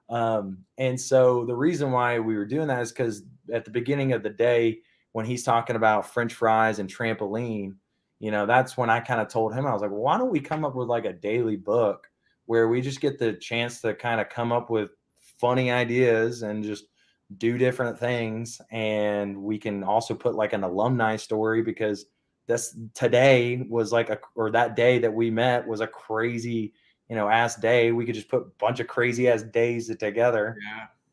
And so the reason why we were doing that is because at the beginning of the day, when he's talking about French fries and trampoline, that's when I kind of told him, I was like, well, why don't we come up with like a daily book where we just get the chance to kind of come up with funny ideas and just do different things. And we can also put like an alumni story, because today was or that day that we met was a crazy, ass day. We could just put a bunch of crazy ass days together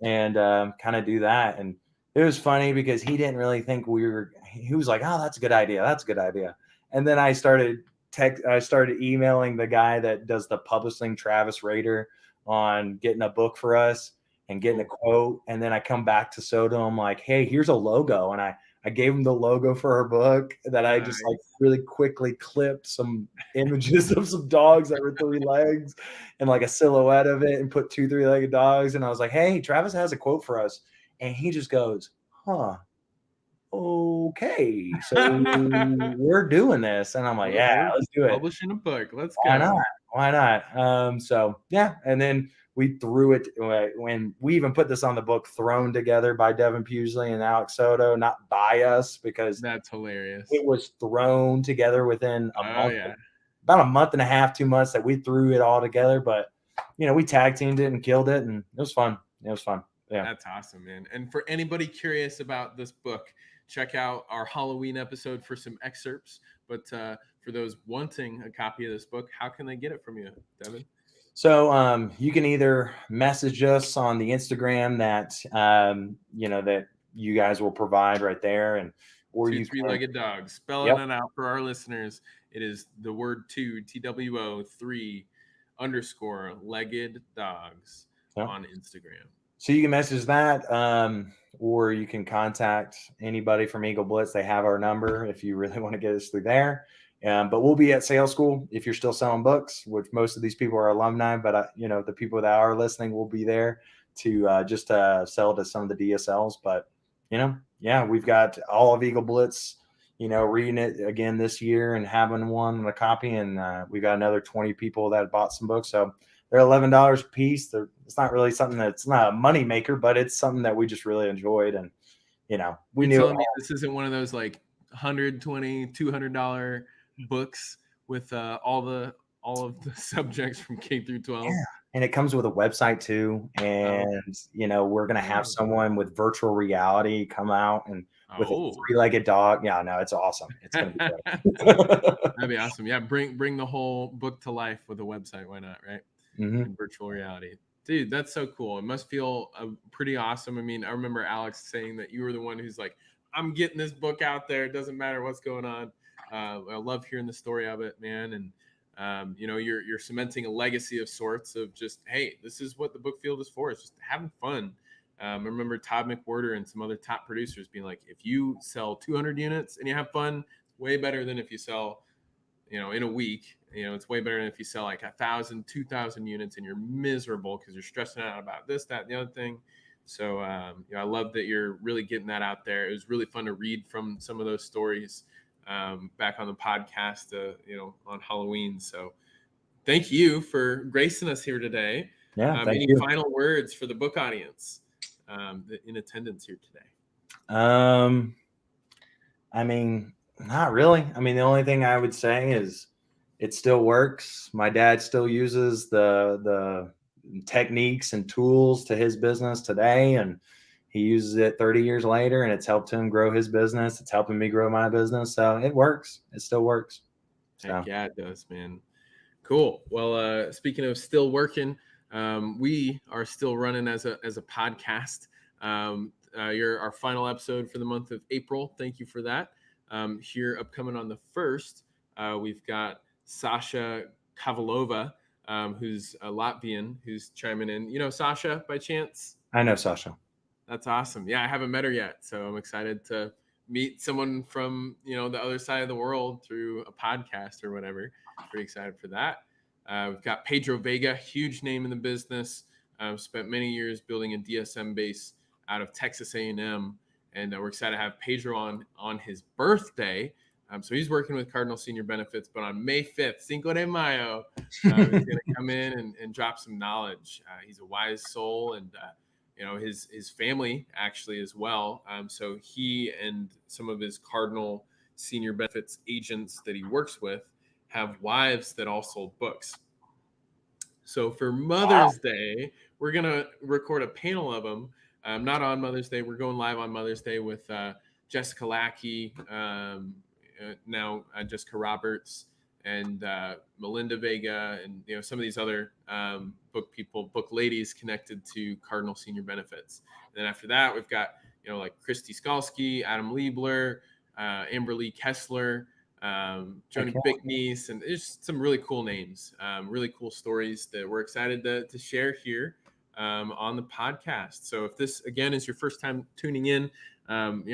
and kind of do that. And it was funny because he didn't really think he was like, oh, that's a good idea. That's a good idea. And then I started emailing the guy that does the publishing, Travis Rader, on getting a book for us and getting a quote. And then I come back to Soto. I'm like, hey, here's a logo. And I gave him the logo for her book that I just like really quickly clipped some images of some dogs that were 3 legs and like a silhouette of it and put 2 3-legged dogs. And I was like, hey, Travis has a quote for us. And he just goes, huh, okay, so we're doing this. And I'm like, yeah, let's do it. Publishing a book. Let's go. Why not? So yeah. And then we threw it when we even put this on the book, Thrown Together by Devin Pughsley and Alex Soto, not by us, because That's hilarious. it was thrown together within a month, yeah. about a month and a half, 2 months that we threw it all together. But, we tag teamed it and killed it, and it was fun. It was fun. Yeah. That's awesome, man. And for anybody curious about this book, check out our Halloween episode for some excerpts. But for those wanting a copy of this book, how can they get it from you, Devin? So you can either message us on the Instagram that that you guys will provide right there, and or Two you three-legged dogs. Spelling it out for our listeners. It is the word two, TWO, 3_legged dogs on Instagram. So you can message that, or you can contact anybody from Eagle Blitz. They have our number if you really want to get us through there. But we'll be at sales school if you're still selling books, which most of these people are alumni, but the people that are listening will be there to just sell to some of the DSLs. But we've got all of Eagle Blitz, reading it again this year and having one a copy, and we've got another 20 people that bought some books. So they're $11 a piece. It's not really something that's not a money maker, but it's something that we just really enjoyed, and we knew this isn't one of those like $120, $200 books with all of the subjects from K through 12. Yeah. And it comes with a website too. And, we're going to have someone with virtual reality come out and with a three-legged dog. Yeah, no, it's awesome. It's going to be great. That'd be awesome. Yeah. Bring the whole book to life with a website. Why not? Right. Mm-hmm. And virtual reality. Dude, that's so cool. It must feel pretty awesome. I mean, I remember Alex saying that you were the one who's like, I'm getting this book out there. It doesn't matter what's going on. I love hearing the story of it, man. And, you're cementing a legacy of sorts of just, hey, this is what the book field is for. It's just having fun. I remember Todd McWhorter and some other top producers being like, if you sell 200 units and you have fun, it's way better than if you sell, in a week. It's way better than if you sell like 1,000, 2,000 units and you're miserable because you're stressing out about this, that, and the other thing. So, I love that you're really getting that out there. It was really fun to read from some of those stories back on the podcast, on Halloween. So thank you for gracing us here today. Yeah. Any final words for the book audience in attendance here today? I mean, not really. I mean, the only thing I would say is it still works. My dad still uses the techniques and tools to his business today, and he uses it 30 years later, and it's helped him grow his business. It's helping me grow my business. So it works. It still works. Heck yeah, it does, man. Cool. Well, speaking of still working, we are still running as a podcast. You're our final episode for the month of April. Thank you for that. Here upcoming on the 1st, we've got Sasha Kavalova, who's a Latvian, who's chiming in. Sasha by chance? I know Sasha. That's awesome. Yeah, I haven't met her yet, so I'm excited to meet someone from the other side of the world through a podcast or whatever. Pretty excited for that. We've got Pedro Vega, huge name in the business. Spent many years building a DSM base out of Texas A&M, and we're excited to have Pedro on his birthday. So he's working with Cardinal Senior Benefits, but on May 5th, Cinco de Mayo, he's going to come in and drop some knowledge. He's a wise soul, and his family actually as well. So he and some of his Cardinal Senior Benefits agents that he works with have wives that all sold books. So for Mother's Day, we're going to record a panel of them. Not on Mother's Day. We're going live on Mother's Day with Jessica Lackey, now Jessica Roberts, and Melinda Vega, and some of these other book ladies connected to Cardinal Senior Benefits. And then after that, we've got like Christy Skalski, Adam Liebler, Amber Lee Kessler, Joni Bickness, and there's some really cool names, really cool stories that we're excited to share here on the podcast. So if this again is your first time tuning in,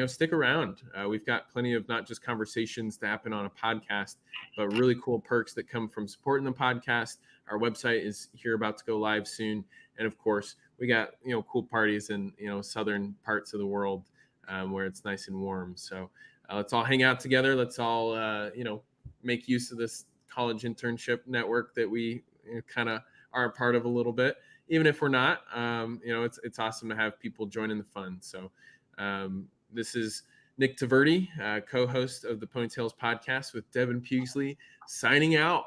stick around. We've got plenty of not just conversations to happen on a podcast, but really cool perks that come from supporting the podcast. Our website is here about to go live soon. And of course, we got, cool parties in, southern parts of the world where it's nice and warm. So let's all hang out together. Let's all, make use of this college internship network that we kind of are a part of a little bit. even if we're not, it's awesome to have people joining the fun. So this is Nick Taverdi, co-host of the Ponytails podcast with Devin Pughsley, signing out.